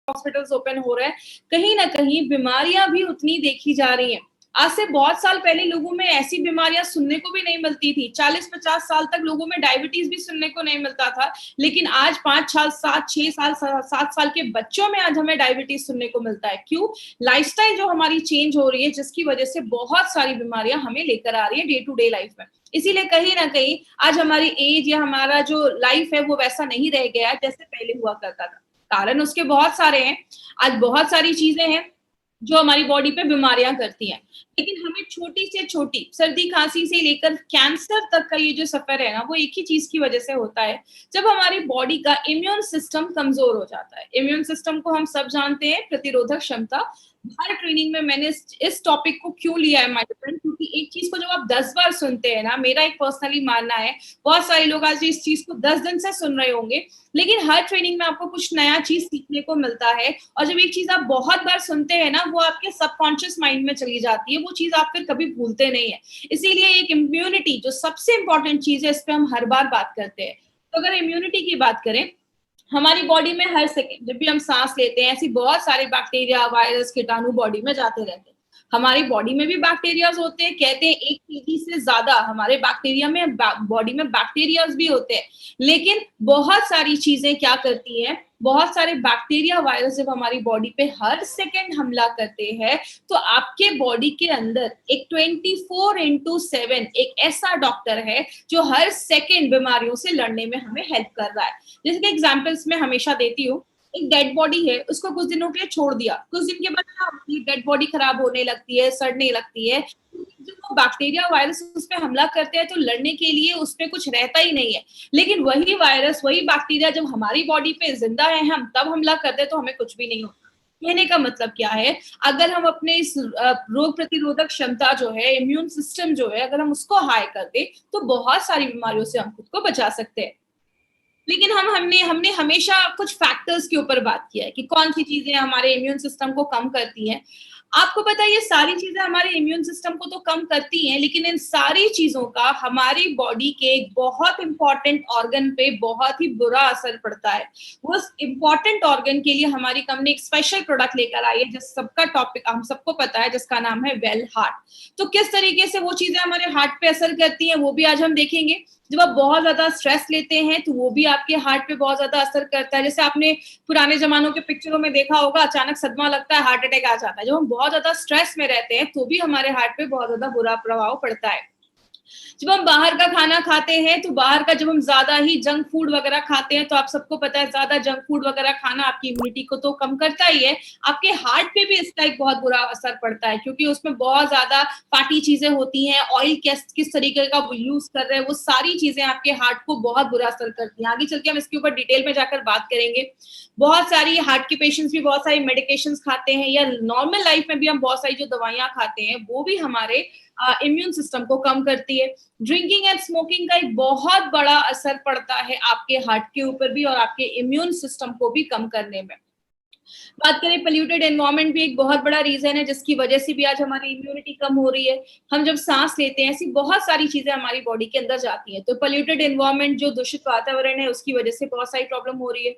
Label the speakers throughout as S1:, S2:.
S1: Hospitals open हो रहे हैं, कहीं ना कहीं बीमारियां भी उतनी देखी जा रही हैं। आज से बहुत साल पहले लोगों में ऐसी बीमारियां सुनने को भी नहीं मिलती थी। 40-50 साल तक लोगों में डायबिटीज भी सुनने को नहीं मिलता था, लेकिन आज 5 साल, 7-6 साल, 7 साल के बच्चों में आज हमें डायबिटीज सुनने को मिलता है। क्यों? लाइफस्टाइल जो हमारी चेंज हो रही है, जिसकी वजह से बहुत सारी बीमारियां हमें लेकर आ रही है डे टू डे लाइफ में। इसीलिए कहीं ना कहीं आज हमारी एज या हमारा जो लाइफ है वो वैसा नहीं रह गया जैसे पहले हुआ करता था। कारण उसके बहुत सारे हैं। आज बहुत सारी चीजें हैं जो हमारी बॉडी पे बीमारियां करती हैं, लेकिन हमें छोटी से छोटी सर्दी खांसी से लेकर कैंसर तक का ये जो सफर है ना, वो एक ही चीज की वजह से होता है, जब हमारी बॉडी का इम्यून सिस्टम कमजोर हो जाता है। इम्यून सिस्टम को हम सब जानते हैं, प्रतिरोधक क्षमता। हर ट्रेनिंग में मैंने इस टॉपिक को क्यों लिया है माय फ्रेंड, क्योंकि एक चीज को जब आप 10 बार सुनते हैं ना, मेरा एक पर्सनली मानना है, बहुत सारे लोग आज इस चीज को 10 दिन से सुन रहे होंगे, लेकिन हर ट्रेनिंग में आपको कुछ नया चीज सीखने को मिलता है। और जब एक चीज आप बहुत बार सुनते हैं ना, वो आपके सबकॉन्शियस माइंड में चली जाती है, वो चीज आप फिर कभी भूलते नहीं है। इसीलिए एक इम्यूनिटी जो सबसे इंपॉर्टेंट चीज है, इस पर हम हर बार बात करते हैं। तो अगर इम्यूनिटी की बात करें, हमारी बॉडी में हर सेकेंड जब भी हम सांस लेते हैं, ऐसी बहुत सारे बैक्टीरिया, वायरस, कीटाणु बॉडी में जाते रहते हैं। हमारी बॉडी में भी बैक्टीरियाज होते हैं, कहते हैं 1 kg से ज्यादा हमारे बैक्टीरिया में, बॉडी में बैक्टीरियाज भी होते हैं। लेकिन बहुत सारी चीजें क्या करती हैं, बहुत सारे बैक्टीरिया, वायरस जब हमारी बॉडी पे हर सेकेंड हमला करते हैं, तो आपके बॉडी के अंदर एक 24x7 एक ऐसा डॉक्टर है जो हर सेकेंड बीमारियों से लड़ने में हमें हेल्प कर रहा है। जैसे कि एग्जाम्पल्स मैं हमेशा देती हूँ, एक डेड बॉडी है, उसको कुछ दिनों के लिए छोड़ दिया, कुछ दिन के बाद क्या होती है, डेड बॉडी खराब होने लगती है, सड़ने लगती है। जब वो बैक्टीरिया, वायरस उस पर हमला करते हैं तो लड़ने के लिए उसमें कुछ रहता ही नहीं है। लेकिन वही वायरस, वही बैक्टीरिया जब हमारी बॉडी पे जिंदा है, हम तब हमला करते हैं तो हमें कुछ भी नहीं होता। कहने का मतलब क्या है, अगर हम अपने इस रोग प्रतिरोधक क्षमता जो है, इम्यून सिस्टम जो है, अगर हम उसको हाई कर दे, तो बहुत सारी बीमारियों से हम खुद को बचा सकते हैं। लेकिन हमने हमने हमेशा कुछ फैक्टर्स के ऊपर बात किया है कि कौन सी चीजें हमारे इम्यून सिस्टम को कम करती हैं। आपको पता है, ये सारी चीजें हमारे इम्यून सिस्टम को तो कम करती हैं, लेकिन इन सारी चीजों का हमारी बॉडी के एक बहुत इंपॉर्टेंट ऑर्गन पे बहुत ही बुरा असर पड़ता है। वो इंपॉर्टेंट ऑर्गन के लिए हमारी कंपनी एक स्पेशल प्रोडक्ट लेकर आई है, जिस सबका टॉपिक हम सबको पता है, जिसका नाम है वेल हार्ट। तो किस तरीके से वो चीजें हमारे हार्ट पे असर करती हैं, वो भी आज हम देखेंगे। जब आप बहुत ज्यादा स्ट्रेस लेते हैं तो वो भी आपके हार्ट पे बहुत ज्यादा असर करता है। जैसे आपने पुराने जमानों के पिक्चरों में देखा होगा, अचानक सदमा लगता है, हार्ट अटैक आ जाता है। जब हम बहुत ज्यादा स्ट्रेस में रहते हैं तो भी हमारे हार्ट पे बहुत ज्यादा बुरा प्रभाव पड़ता है। जब हम बाहर का खाना खाते हैं, तो बाहर का जब हम ज्यादा ही जंक फूड वगैरह खाते हैं, तो आप सबको पता है ज्यादा जंक फूड वगैरह खाना आपकी इम्यूनिटी को तो कम करता ही है, आपके हार्ट पे भी इसका एक बहुत बुरा असर पड़ता है, क्योंकि उसमें बहुत ज्यादा फैटी चीजें होती हैं, ऑयल किस तरीके का वो यूज कर रहे हैं, वो सारी चीजें आपके हार्ट को बहुत बुरा असर करती हैं। आगे चल के हम इसके ऊपर डिटेल में जाकर बात करेंगे। बहुत सारी हार्ट के पेशेंट्स भी बहुत सारी मेडिकेशन खाते हैं, या नॉर्मल लाइफ में भी हम बहुत सारी जो दवाइयां खाते हैं, वो भी हमारे इम्यून सिस्टम को कम करती है। ड्रिंकिंग एंड स्मोकिंग का एक बहुत बड़ा असर पड़ता है आपके हार्ट के ऊपर भी, और आपके इम्यून सिस्टम को भी कम करने में। बात करें, पोल्यूटेड एनवायरनमेंट भी एक बहुत बड़ा रीजन है, जिसकी वजह से भी आज हमारी इम्यूनिटी कम हो रही है। हम जब सांस लेते हैं, ऐसी बहुत सारी चीजें हमारी बॉडी के अंदर जाती हैं। तो पोल्यूटेड एनवायरनमेंट, जो दूषित वातावरण है, उसकी वजह से बहुत सारी प्रॉब्लम हो रही है।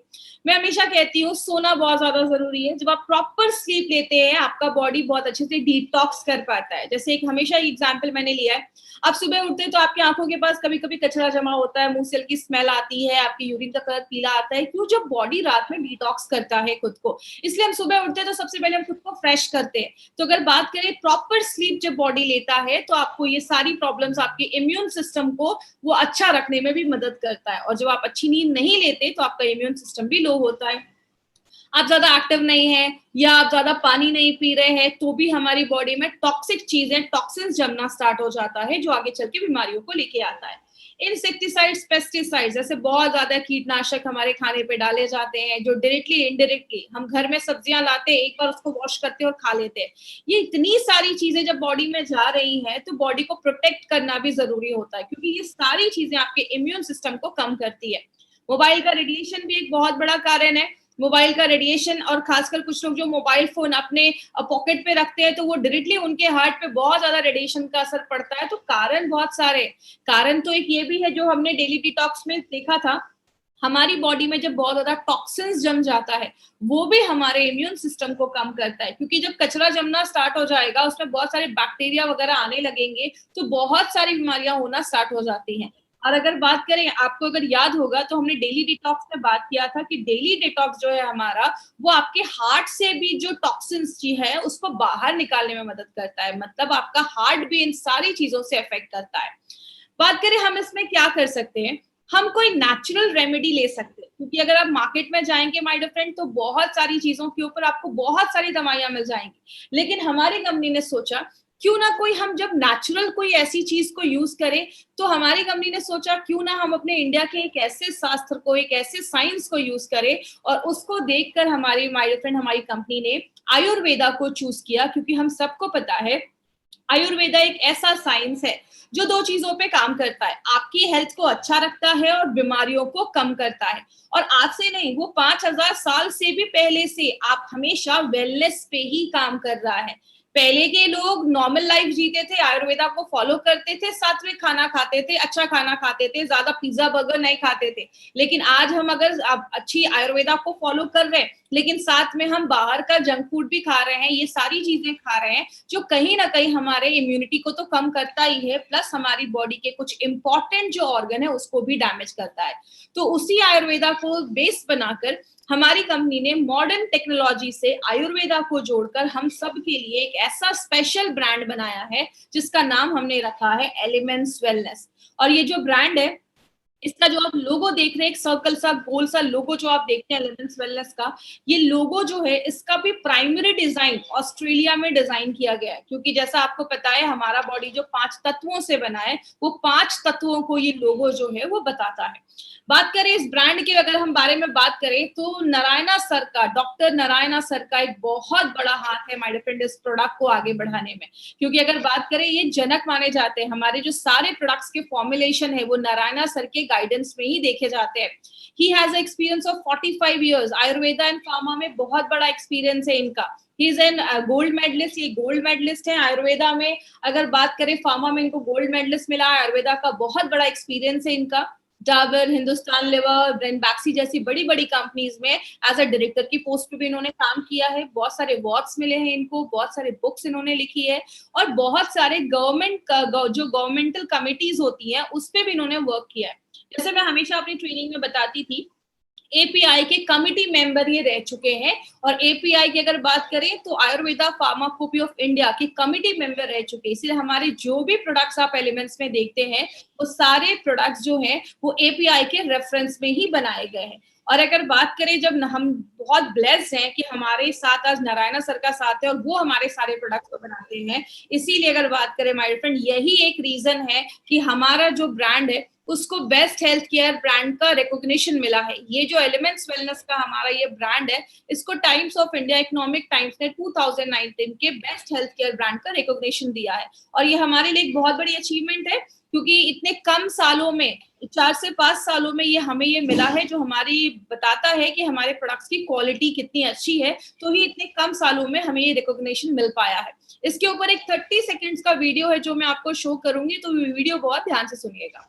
S1: मैं हमेशा कहती हूँ, सोना बहुत ज्यादा जरूरी है। जब आप प्रॉपर स्लीप लेते हैं, आपका बॉडी बहुत अच्छे से डिटॉक्स कर पाता है। जैसे एक हमेशा एग्जाम्पल मैंने लिया है, आप सुबह उठते हैं तो आपकी आंखों के पास कभी कभी कचरा जमा होता है, मुंह से हल्की स्मेल आती है, आपकी यूरिन का कलर पीला आता है। क्यों? जब बॉडी रात में डिटॉक्स करता है खुद को, इसलिए हम सुबह उठते हैं तो सबसे पहले हम खुद को फ्रेश करते हैं। तो अगर बात करें, प्रॉपर स्लीप जब बॉडी लेता है, तो आपको ये सारी प्रॉब्लम्स, आपके इम्यून सिस्टम को वो अच्छा रखने में भी मदद करता है। और जब आप अच्छी नींद नहीं लेते, तो आपका इम्यून सिस्टम भी लो होता है। आप ज्यादा एक्टिव नहीं है, या आप ज्यादा पानी नहीं पी रहे हैं, तो भी हमारी बॉडी में टॉक्सिक चीजें, टॉक्सिन्स जमना स्टार्ट हो जाता है, जो आगे चल के बीमारियों को लेके आता है। इंसेक्टिसाइड्स, पेस्टिसाइड्स, जैसे बहुत ज्यादा कीटनाशक हमारे खाने पे डाले जाते हैं, जो डायरेक्टली इनडायरेक्टली, हम घर में सब्जियां लाते हैं, एक बार उसको वॉश करते हैं और खा लेते हैं। ये इतनी सारी चीजें जब बॉडी में जा रही हैं, तो बॉडी को प्रोटेक्ट करना भी जरूरी होता है, क्योंकि ये सारी चीजें आपके इम्यून सिस्टम को कम करती है। मोबाइल का रेडिएशन भी एक बहुत बड़ा कारण है। मोबाइल का रेडिएशन, और खासकर कुछ लोग जो मोबाइल फोन अपने पॉकेट पे रखते हैं, तो वो डायरेक्टली उनके हार्ट पे बहुत ज्यादा रेडिएशन का असर पड़ता है। तो कारण बहुत सारे, कारण तो एक ये भी है जो हमने डेली डिटॉक्स में देखा था, हमारी बॉडी में जब बहुत ज्यादा टॉक्सिन्स जम जाता है, वो भी हमारे इम्यून सिस्टम को कम करता है, क्योंकि जब कचरा जमना स्टार्ट हो जाएगा, उसमें बहुत सारे बैक्टीरिया वगैरह आने लगेंगे, तो बहुत सारी बीमारियां होना स्टार्ट हो जाती हैं। और अगर बात करें, आपको अगर याद होगा तो हमने डेली डिटॉक्स में बात किया था कि डेली डिटॉक्स जो है हमारा, वो आपके हार्ट से भी जो टॉक्सिन्स जी है उसको बाहर निकालने में मदद करता है। मतलब आपका हार्ट भी इन सारी चीजों से अफेक्ट करता है। बात करें हम इसमें क्या कर सकते हैं, हम कोई नेचुरल रेमेडी ले सकते हैं, क्योंकि अगर आप मार्केट में जाएंगे माय डियर फ्रेंड, तो बहुत सारी चीजों के ऊपर आपको बहुत सारी दवाइयां मिल जाएंगी। लेकिन हमारी कंपनी ने सोचा क्यों ना कोई हम जब नेचुरल कोई ऐसी चीज को यूज करें, तो हमारी कंपनी ने सोचा क्यों ना हम अपने इंडिया के एक ऐसे शास्त्र को, एक ऐसे साइंस को यूज करें, और उसको देखकर हमारी माय डियर फ्रेंड हमारी कंपनी ने आयुर्वेदा को चूज किया। क्योंकि हम सबको पता है आयुर्वेदा एक ऐसा साइंस है जो दो चीजों पे काम करता है, आपकी हेल्थ को अच्छा रखता है और बीमारियों को कम करता है। और आज से नहीं, वो 5000 साल से भी पहले से आप हमेशा वेलनेस पे ही काम कर रहा है। पहले के लोग नॉर्मल लाइफ जीते थे, आयुर्वेदा को फॉलो करते थे, सात्विक खाना खाते थे, अच्छा खाना खाते थे, ज्यादा पिज्जा बर्गर नहीं खाते थे। लेकिन आज हम अगर अच्छी आयुर्वेदा को फॉलो कर रहे हैं, लेकिन साथ में हम बाहर का जंक फूड भी खा रहे हैं, ये सारी चीजें खा रहे हैं, जो कहीं ना कहीं हमारे इम्यूनिटी को तो कम करता ही है, प्लस हमारी बॉडी के कुछ इंपॉर्टेंट जो ऑर्गन है उसको भी डैमेज करता है। तो उसी आयुर्वेदा को बेस बनाकर हमारी कंपनी ने मॉडर्न टेक्नोलॉजी से आयुर्वेदा को जोड़कर हम सब के लिए एक ऐसा स्पेशल ब्रांड बनाया है, जिसका नाम हमने रखा है एलिमेंट्स वेलनेस। और ये जो ब्रांड है, इसका जो आप लोगो देख रहे हैं, एक सर्कल सा गोल सा लोगो जो आप देखते हैं एलिमेंट्स वेलनेस का, ये लोगो जो है इसका भी प्राइमरी डिजाइन ऑस्ट्रेलिया में डिजाइन किया गया है। क्योंकि जैसा आपको पता है हमारा बॉडी जो 5 तत्वों से बना है, वो 5 तत्वों को ये लोगो जो है वो बताता है। बात करें इस ब्रांड की, अगर हम बारे में बात करें, तो नारायणा सर का, डॉक्टर नारायणा सर का एक बहुत बड़ा हाथ है माय डियर फ्रेंड इस प्रोडक्ट को आगे बढ़ाने में। क्योंकि अगर बात करें, ये जनक माने जाते हैं, हमारे जो सारे प्रोडक्ट्स के फॉर्मुलेशन है वो नारायणा सर के गाइडेंस में ही देखे जाते हैं। He has experience of 45 years, Ayurveda and pharma में बहुत बड़ा एक्सपीरियंस है इनका। He is an gold medalist, ये गोल्ड मेडलिस्ट है आयुर्वेदा में। अगर बात करें फार्मा में, इनको गोल्ड मेडलिस्ट मिला, आयुर्वेदा का बहुत बड़ा एक्सपीरियंस है इनका। डाबर, हिंदुस्तान लिवर, ब्रेनबैक्सी जैसी बड़ी बड़ी कंपनीज में एज अ डायरेक्टर की पोस्ट पे भी इन्होंने काम किया है। बहुत सारे अवार्ड्स मिले हैं इनको, बहुत सारे बुक्स इन्होंने लिखी है, और बहुत सारे जो गवर्नमेंटल कमिटीज होती हैं उस पे भी इन्होंने वर्क किया है। जैसे मैं हमेशा अपनी ट्रेनिंग में बताती थी, एपीआई के कमिटी मेंबर ये रह चुके हैं। और एपीआई की अगर बात करें तो आयुर्वेदा फार्माकोपी ऑफ इंडिया के कमिटी मेंबर रह चुके हैं। इसलिए हमारे जो भी प्रोडक्ट्स आप एलिमेंट्स में देखते हैं, वो सारे प्रोडक्ट्स जो हैं वो एपीआई के रेफरेंस में ही बनाए गए हैं। और अगर बात करें, जब हम बहुत ब्लेस्ड हैं कि हमारे साथ आज नारायणा सर का साथ है और वो हमारे सारे प्रोडक्ट्स को बनाते हैं, इसीलिए अगर बात करें माय फ्रेंड, यही एक रीजन है कि हमारा जो ब्रांड है उसको बेस्ट हेल्थ केयर ब्रांड का रिकॉग्निशन मिला है। ये जो एलिमेंट्स वेलनेस का हमारा ये ब्रांड है, इसको times of India, economic times ने 2019 के बेस्ट हेल्थ केयर ब्रांड का रिकॉग्निशन दिया है। और ये हमारे लिए एक बहुत बड़ी अचीवमेंट है, क्योंकि इतने कम सालों में, 4 से 5 सालों में ये हमें ये मिला है, जो हमारी बताता है कि हमारे प्रोडक्ट्स की क्वालिटी कितनी अच्छी है। तो ही इतने कम सालों में हमें ये रिकॉग्निशन मिल पाया है। इसके ऊपर एक 30 सेकेंड्स का वीडियो है जो मैं आपको शो करूंगी, तो वीडियो बहुत ध्यान से सुनिएगा।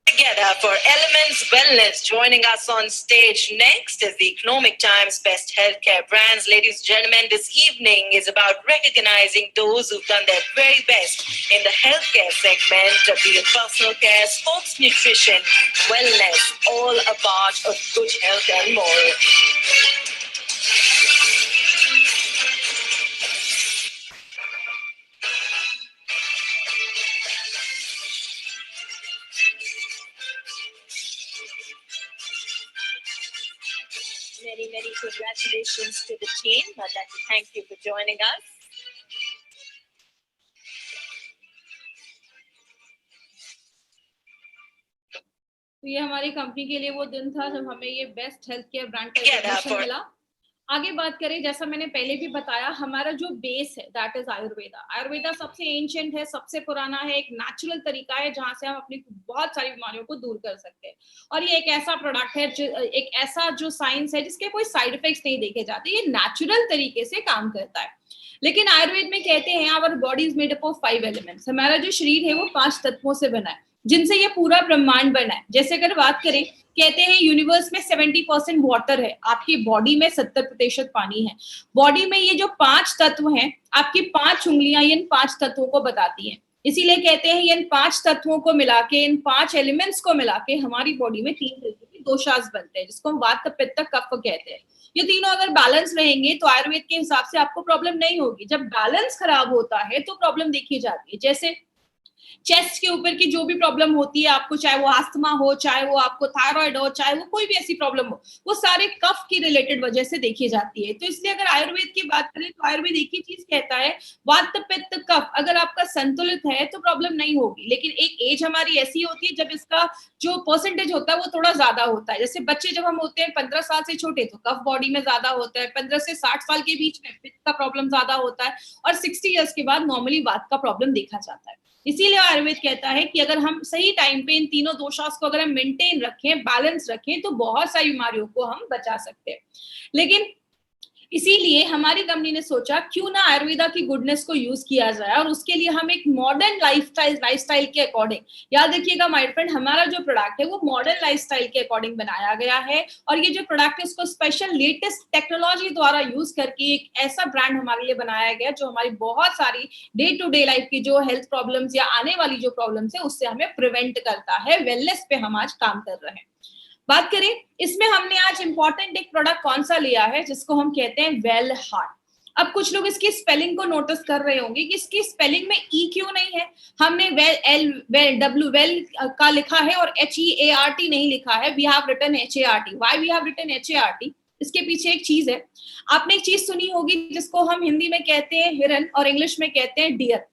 S2: Together for Elements Wellness. Joining us on stage next is the Economic Times Best Healthcare Brands. Ladies and gentlemen, this evening is about recognizing those who've done their very best in the healthcare segment, be it personal care, sports nutrition, wellness, all a part of good health and more. Many congratulations to the team. I'd like to thank you for joining us.
S1: तो ये हमारी company के लिए वो दिन था जब हमें ये बेस्ट हेल्थ केयर ब्रांड का रिकॉग्निशन मिला। आगे बात करें, जैसा मैंने पहले भी बताया, हमारा जो बेस है दैट इज आयुर्वेदा। आयुर्वेदा सबसे एंशिएंट है, सबसे पुराना है, एक नेचुरल तरीका है जहां से हम अपनी बहुत सारी बीमारियों को दूर कर सकते हैं। और ये एक ऐसा प्रोडक्ट है, एक ऐसा जो साइंस है जिसके कोई साइड इफेक्ट्स नहीं देखे जाते, ये नेचुरल तरीके से काम करता है। लेकिन आयुर्वेद में कहते हैं our body is made up of 5 elements. हमारा जो शरीर है वो 5 तत्वों से बना है। जिनसे ये पूरा ब्रह्मांड बना है। जैसे अगर बात करें, कहते हैं यूनिवर्स में 70% वाटर है, आपकी बॉडी में 70% पानी है। बॉडी में ये जो 5 तत्व हैं, आपकी 5 उंगलियां इन 5 तत्वों को बताती हैं। इसीलिए कहते हैं इन 5 तत्वों को मिला के, इन 5 एलिमेंट्स को मिला के हमारी बॉडी में 3 तरीके के दोषास बनते हैं, जिसको हम वात, पित्त, कफ कहते हैं। ये तीनों अगर बैलेंस रहेंगे तो आयुर्वेद के हिसाब से आपको प्रॉब्लम नहीं होगी। जब बैलेंस खराब होता है तो प्रॉब्लम देखी जाती है। जैसे चेस्ट के ऊपर की जो भी प्रॉब्लम होती है आपको, चाहे वो अस्थमा हो, चाहे वो आपको थायराइड हो, चाहे वो कोई भी ऐसी प्रॉब्लम हो, वो सारे कफ की रिलेटेड वजह से देखी जाती है। तो इसलिए अगर आयुर्वेद की बात करें तो आयुर्वेद एक ही चीज कहता है, वात, पित्त, कफ अगर आपका संतुलित है तो प्रॉब्लम नहीं होगी। लेकिन एक एज हमारी ऐसी होती है जब इसका जो परसेंटेज होता है वो थोड़ा ज्यादा होता है। जैसे बच्चे जब हम होते हैं 15 साल से छोटे, तो कफ बॉडी में ज्यादा होता है। 15 से 60 साल के बीच में पित्त का प्रॉब्लम ज्यादा होता है, और 60 ईयर्स के बाद नॉर्मली वात का प्रॉब्लम देखा जाता है। इसीलिए आयुर्वेद कहता है कि अगर हम सही टाइम पे इन तीनों दोषास को अगर हम मेंटेन रखें, बैलेंस रखें, तो बहुत सारी बीमारियों को हम बचा सकते हैं। लेकिन इसीलिए हमारी कंपनी ने सोचा क्यों ना आयुर्वेदा की गुडनेस को यूज किया जाए, और उसके लिए हम एक मॉडर्न लाइफस्टाइल के अकॉर्डिंग, याद रखिएगा माय फ्रेंड, हमारा जो प्रोडक्ट है वो मॉडर्न लाइफस्टाइल के अकॉर्डिंग बनाया गया है। और ये जो प्रोडक्ट है उसको स्पेशल लेटेस्ट टेक्नोलॉजी द्वारा यूज करके एक ऐसा ब्रांड हमारे लिए बनाया गया जो हमारी बहुत सारी डे टू डे लाइफ की जो हेल्थ प्रॉब्लम्स या आने वाली जो प्रॉब्लम्स है उससे हमें प्रिवेंट करता है। वेलनेस पे हम आज काम कर रहे हैं। बात करें, इसमें हमने आज इंपॉर्टेंट एक प्रोडक्ट कौन सा लिया है जिसको हम कहते हैं वेल हार्ट। अब कुछ लोग इसकी स्पेलिंग को नोटिस कर रहे होंगे कि इसकी स्पेलिंग में ई क्यों नहीं है। हमने वेल का लिखा है और HEART नहीं लिखा है। We have written HART। Why we have written HART? इसके पीछे एक चीज है। आपने एक चीज सुनी होगी जिसको हम हिंदी में कहते हैं हिरन और इंग्लिश में कहते हैं डियर।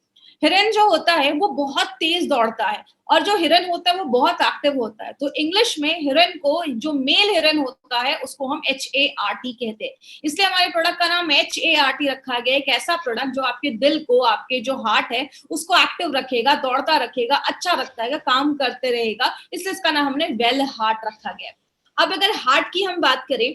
S1: हिरन जो होता है वो बहुत तेज दौड़ता है, और जो हिरन होता है वो बहुत एक्टिव होता है। तो इंग्लिश में हिरन को, जो मेल हिरन होता है उसको हम HART कहते हैं। इसलिए हमारे प्रोडक्ट का नाम HART रखा गया। एक ऐसा प्रोडक्ट जो आपके दिल को, आपके जो हार्ट है उसको एक्टिव रखेगा, दौड़ता रखेगा, अच्छा रखता है, काम करते रहेगा। इसलिए इसका नाम हमने वेल हार्ट रखा गया। अब अगर हार्ट की हम बात करें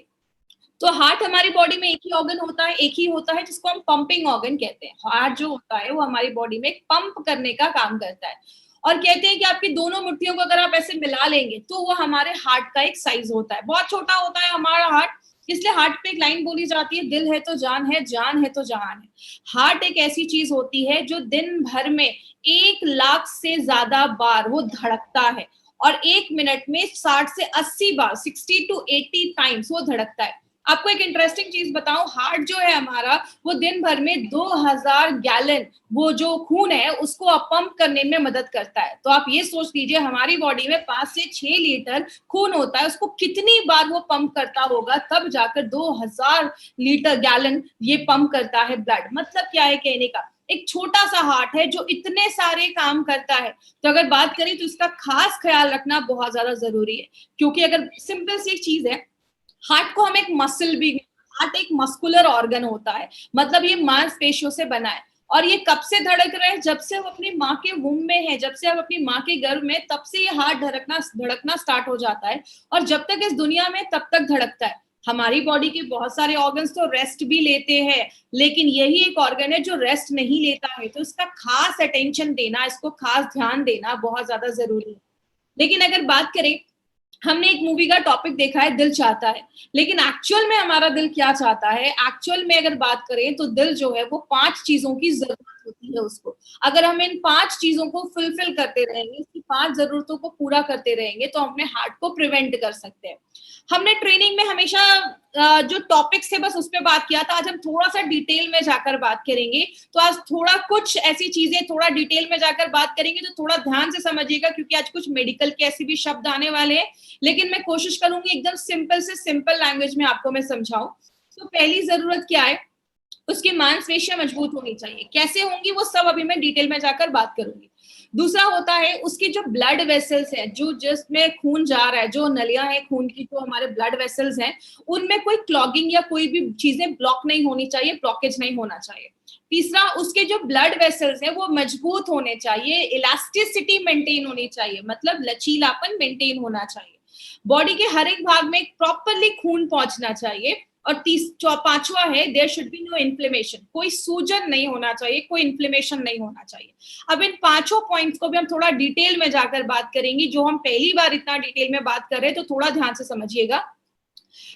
S1: तो हार्ट हमारी बॉडी में एक ही ऑर्गन होता है, एक ही होता है जिसको हम पंपिंग ऑर्गन कहते हैं। हार्ट जो होता है वो हमारी बॉडी में पंप करने का काम करता है। और कहते हैं कि आपकी दोनों मुट्ठियों को अगर आप ऐसे मिला लेंगे तो वो हमारे हार्ट का एक साइज होता है। बहुत छोटा होता है हमारा हार्ट। इसलिए हार्ट पे एक लाइन बोली जाती है, दिल है तो जान है, जान है तो जहान है। हार्ट एक ऐसी चीज होती है जो दिन भर में 1 लाख से ज्यादा बार वो धड़कता है, और 1 मिनट में 60 से 80 बार, 60 to 80 टाइम्स वो धड़कता है। आपको एक इंटरेस्टिंग चीज बताऊं, हार्ट जो है हमारा वो दिन भर में 2000 गैलन वो जो खून है उसको पंप करने में मदद करता है। तो आप ये सोच लीजिए हमारी बॉडी में 5 से 6 लीटर खून होता है, उसको कितनी बार वो पंप करता होगा, तब जाकर 2000 लीटर गैलन ये पंप करता है ब्लड। मतलब क्या है कहने का, एक छोटा सा हार्ट है जो इतने सारे काम करता है। तो अगर बात करें तो इसका खास ख्याल रखना बहुत ज्यादा जरूरी है, क्योंकि अगर सिंपल सी एक चीज है, हार्ट को हम एक मसल भी, हार्ट एक मस्कुलर ऑर्गन होता है, मतलब ये मांसपेशियों से बना है। और ये कब से धड़क रहा है, जब से वो अपनी माँ के वूम्ब में है, जब से अब अपनी माँ के गर्भ में, तब से ये हार्ट धड़कना स्टार्ट हो जाता है, और जब तक इस दुनिया में तब तक धड़कता है। हमारी बॉडी के बहुत सारे ऑर्गन्स तो रेस्ट भी लेते हैं, लेकिन यही एक ऑर्गन है जो रेस्ट नहीं लेता है। तो इसका खास अटेंशन देना, इसको खास ध्यान देना बहुत ज्यादा जरूरी है। लेकिन अगर बात करें, हमने एक मूवी का टॉपिक देखा है, दिल चाहता है, लेकिन एक्चुअल में हमारा दिल क्या चाहता है? एक्चुअल में अगर बात करें तो दिल जो है वो 5 चीजों की जरूरत होती है उसको। अगर हम इन 5 चीजों को फुलफिल करते रहेंगे, इसकी 5 जरूरतों को पूरा करते रहेंगे, तो अपने हार्ट को प्रिवेंट कर सकते हैं। हमने ट्रेनिंग में हमेशा जो टॉपिक्स थे बस उस पर बात किया था। आज हम थोड़ा सा डिटेल में जाकर बात करेंगे। तो आज थोड़ा कुछ ऐसी चीजें थोड़ा डिटेल में जाकर बात करेंगे, तो थोड़ा ध्यान से समझिएगा, क्योंकि आज कुछ मेडिकल के ऐसे भी शब्द आने वाले हैं, लेकिन मैं कोशिश करूंगी एकदम सिंपल से सिंपल लैंग्वेज में आपको मैं समझाऊं। तो पहली जरूरत क्या है, उसकी मांसपेशियां मजबूत होनी चाहिए। कैसे होंगी वो सब अभी मैं डिटेल में जाकर बात करूंगी। दूसरा होता है उसकी जो ब्लड वेसल्स है, जो जिसमें खून जा रहा है, जो नलियां हैं खून की, जो हमारे ब्लड वेसल्स हैं, उनमें कोई क्लॉगिंग या कोई भी चीजें ब्लॉक नहीं होनी चाहिए, ब्लॉकेज नहीं होना चाहिए। तीसरा, उसके जो ब्लड वेसल्स हैं वो मजबूत होने चाहिए, इलास्टिसिटी मेंटेन होनी चाहिए, मतलब लचीलापन मेंटेन होना चाहिए। बॉडी के हर एक भाग में प्रॉपरली खून पहुंचना चाहिए, और पांचवा है there should be no inflammation, कोई सूजन नहीं होना चाहिए, कोई इन्फ्लेमेशन नहीं होना चाहिए। अब इन पांचों पॉइंट्स को भी हम थोड़ा डिटेल में जाकर बात करेंगे, जो हम पहली बार इतना डिटेल में बात कर रहे हैं, तो थोड़ा ध्यान से समझिएगा।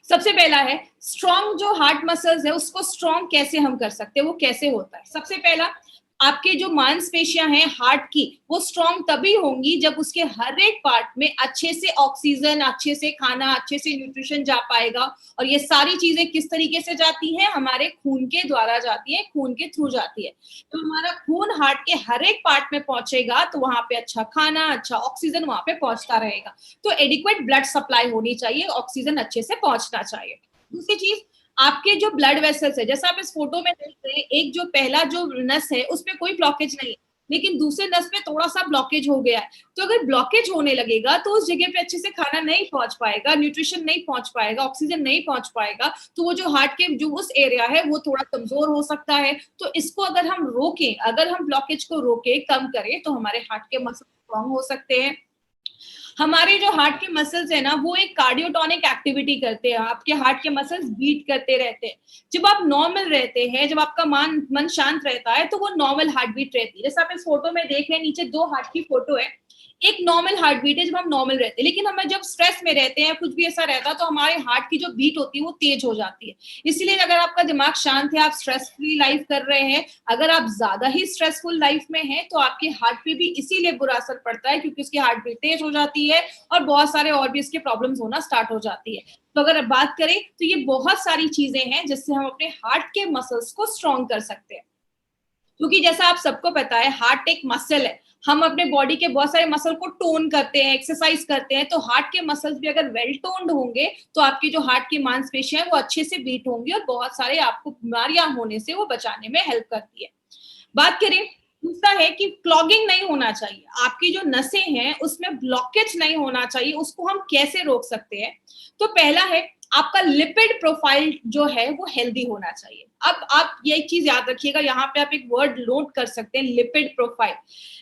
S1: सबसे पहला है स्ट्रॉन्ग जो हार्ट मसल्स है उसको स्ट्रॉन्ग कैसे हम कर सकते हैं, वो कैसे होता है। सबसे पहला, आपके जो मांसपेशियां हैं हार्ट की, वो स्ट्रॉन्ग तभी होंगी जब उसके हर एक पार्ट में अच्छे से ऑक्सीजन, अच्छे से खाना, अच्छे से न्यूट्रिशन जा पाएगा। और ये सारी चीजें किस तरीके से जाती हैं, हमारे खून के द्वारा जाती है, खून के थ्रू जाती है। तो हमारा खून हार्ट के हर एक पार्ट में पहुंचेगा तो वहां पे अच्छा खाना, अच्छा ऑक्सीजन वहां पे पहुंचता रहेगा। तो एडिक्वेट ब्लड सप्लाई होनी चाहिए, ऑक्सीजन अच्छे से पहुंचना चाहिए। दूसरी चीज, आपके जो ब्लड वेसल्स है, जैसा आप इस फोटो में देख रहे हैं, एक जो पहला जो नस है उसमें कोई ब्लॉकेज नहीं है, लेकिन दूसरे नस में थोड़ा सा ब्लॉकेज हो गया है। तो अगर ब्लॉकेज होने लगेगा तो उस जगह पे अच्छे से खाना नहीं पहुंच पाएगा, न्यूट्रिशन नहीं पहुंच पाएगा, ऑक्सीजन नहीं पहुंच पाएगा, तो वो जो हार्ट के जो उस एरिया है वो थोड़ा कमजोर हो सकता है। तो इसको अगर हम रोकें, अगर हम ब्लॉकेज को रोकें, कम करें, तो हमारे हार्ट के मसल स्ट्रॉन्ग हो सकते हैं। हमारे जो हार्ट के मसल्स है ना, वो एक कार्डियोटोनिक एक्टिविटी करते हैं, आपके हार्ट के मसल्स बीट करते रहते हैं। जब आप नॉर्मल रहते हैं, जब आपका मन शांत रहता है, तो वो नॉर्मल हार्ट बीट रहती है। जैसे आप इस फोटो में देख रहे हैं, नीचे दो हार्ट की फोटो है, एक नॉर्मल हार्ट बीट है जब हम नॉर्मल रहते हैं, लेकिन हमें जब स्ट्रेस में रहते हैं, कुछ भी ऐसा रहता है, तो हमारे हार्ट की जो बीट होती है वो तेज हो जाती है। इसलिए अगर आपका दिमाग शांत है, आप स्ट्रेस फ्री लाइफ कर रहे हैं, अगर आप ज्यादा ही स्ट्रेसफुल लाइफ में हैं, तो आपके हार्ट पे भी इसीलिए बुरा असर पड़ता है, क्योंकि उसकी हार्ट बीट तेज हो जाती है और बहुत सारे और भी इसके प्रॉब्लम्स होना स्टार्ट हो जाती है। तो अगर बात करें तो ये बहुत सारी चीजें हैं जिससे हम अपने हार्ट के मसल्स को स्ट्रॉन्ग कर सकते हैं। क्योंकि जैसा आप सबको पता है, हार्ट एक मसल है, हम अपने बॉडी के बहुत सारे मसल को टोन करते हैं, एक्सरसाइज करते हैं। तो हार्ट के मसल्स भी अगर वेल टोन्ड होंगे तो आपके जो हार्ट की मांसपेशियां हैं वो अच्छे से बीट होंगी और बहुत सारे आपको बीमारियां होने से वो बचाने में हेल्प करती है। बात करें, दूसरा है कि क्लॉगिंग नहीं होना चाहिए, आपकी जो नसें हैं उसमें ब्लॉकेज नहीं होना चाहिए। उसको हम कैसे रोक सकते हैं? तो पहला है, आपका लिपिड प्रोफाइल जो है वो हेल्दी होना चाहिए। अब आप ये एक चीज याद रखिएगा, यहाँ पे आप एक वर्ड नोट कर सकते हैं, लिपिड प्रोफाइल।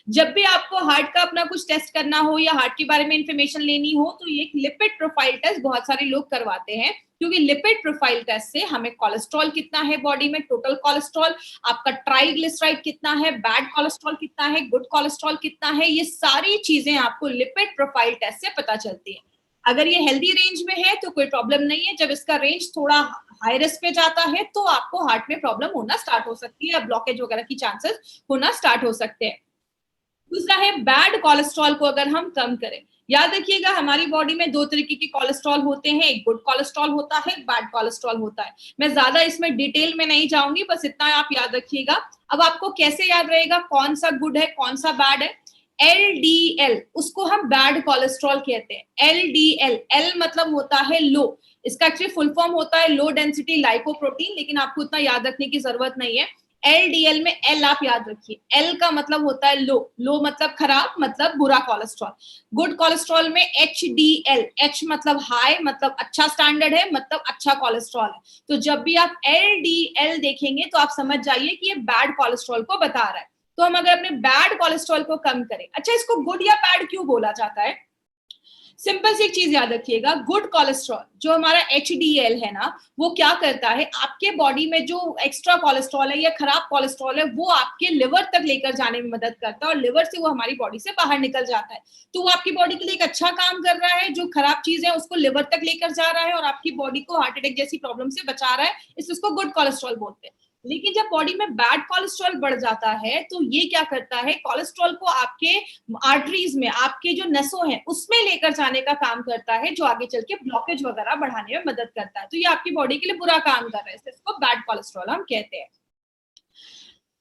S1: जब भी आपको हार्ट का अपना कुछ टेस्ट करना हो या हार्ट के बारे में इंफॉर्मेशन लेनी हो, तो ये एक लिपिड प्रोफाइल टेस्ट बहुत सारे लोग करवाते हैं, क्योंकि लिपिड प्रोफाइल टेस्ट से हमें कोलेस्ट्रॉल कितना है बॉडी में, टोटल कोलेस्ट्रॉल, आपका ट्राइग्लिसराइड कितना है, बैड कोलेस्ट्रॉल कितना है, गुड कोलेस्ट्रॉल कितना है, ये सारी चीजें आपको लिपिड प्रोफाइल टेस्ट से पता चलती है। अगर ये हेल्दी रेंज में है तो कोई प्रॉब्लम नहीं है, जब इसका रेंज थोड़ा हाई रिस्क पे जाता है तो आपको हार्ट में प्रॉब्लम होना स्टार्ट हो सकती है, ब्लॉकेज वगैरह की चांसेस होना स्टार्ट हो सकते हैं। दूसरा है, बैड कोलेस्ट्रॉल को अगर हम कम करें। याद रखिएगा, हमारी बॉडी में दो तरीके के कोलेस्ट्रॉल होते हैं, एक गुड कोलेस्ट्रॉल होता है, एक बैड कोलेस्ट्रॉल होता है। मैं ज्यादा इसमें डिटेल में नहीं जाऊंगी, बस इतना आप याद रखिएगा। अब आपको कैसे याद रहेगा कौन सा गुड है कौन सा बैड है? LDL, उसको हम बैड कोलेस्ट्रॉल कहते हैं। LDL, L मतलब होता है लो, इसका एक्चुअली फुल फॉर्म होता है लो डेंसिटी लाइपोप्रोटीन, लेकिन आपको इतना याद रखने की जरूरत नहीं है। LDL में L आप याद रखिए, L का मतलब होता है लो, लो मतलब खराब, मतलब बुरा कोलेस्ट्रॉल। गुड कोलेस्ट्रॉल में HDL, H मतलब हाई, मतलब अच्छा स्टैंडर्ड है, मतलब अच्छा कोलेस्ट्रॉल है। तो जब भी आप LDL देखेंगे तो आप समझ जाइए कि ये बैड कोलेस्ट्रॉल को बता रहा है। तो हम अगर अपने बैड कोलेस्ट्रॉल को कम करें, अच्छा इसको गुड या बैड क्यों बोला जाता है? सिंपल सी एक चीज याद रखिएगा, गुड कोलेस्ट्रॉल जो हमारा HDL है ना, वो क्या करता है, आपके बॉडी में जो एक्स्ट्रा कोलेस्ट्रॉल है या खराब कोलेस्ट्रॉल है वो आपके लिवर तक लेकर जाने में मदद करता है और लिवर से वो हमारी बॉडी से बाहर निकल जाता है। तो वो आपकी बॉडी के लिए एक अच्छा काम कर रहा है, जो खराब चीज है उसको लिवर तक लेकर जा रहा है और आपकी बॉडी को हार्ट अटैक जैसी प्रॉब्लम से बचा रहा है, इसलिए उसको गुड कोलेस्ट्रॉल बोलते हैं। लेकिन जब बॉडी में बैड कोलेस्ट्रॉल बढ़ जाता है तो ये क्या करता है, कोलेस्ट्रॉल को आपके आर्टरीज में, आपके जो नसों हैं उसमें लेकर जाने का काम करता है, जो आगे चल के ब्लॉकेज वगैरह बढ़ाने में मदद करता है। तो ये आपकी बॉडी के लिए बुरा काम कर रहा है, इसको बैड कोलेस्ट्रॉल हम कहते हैं।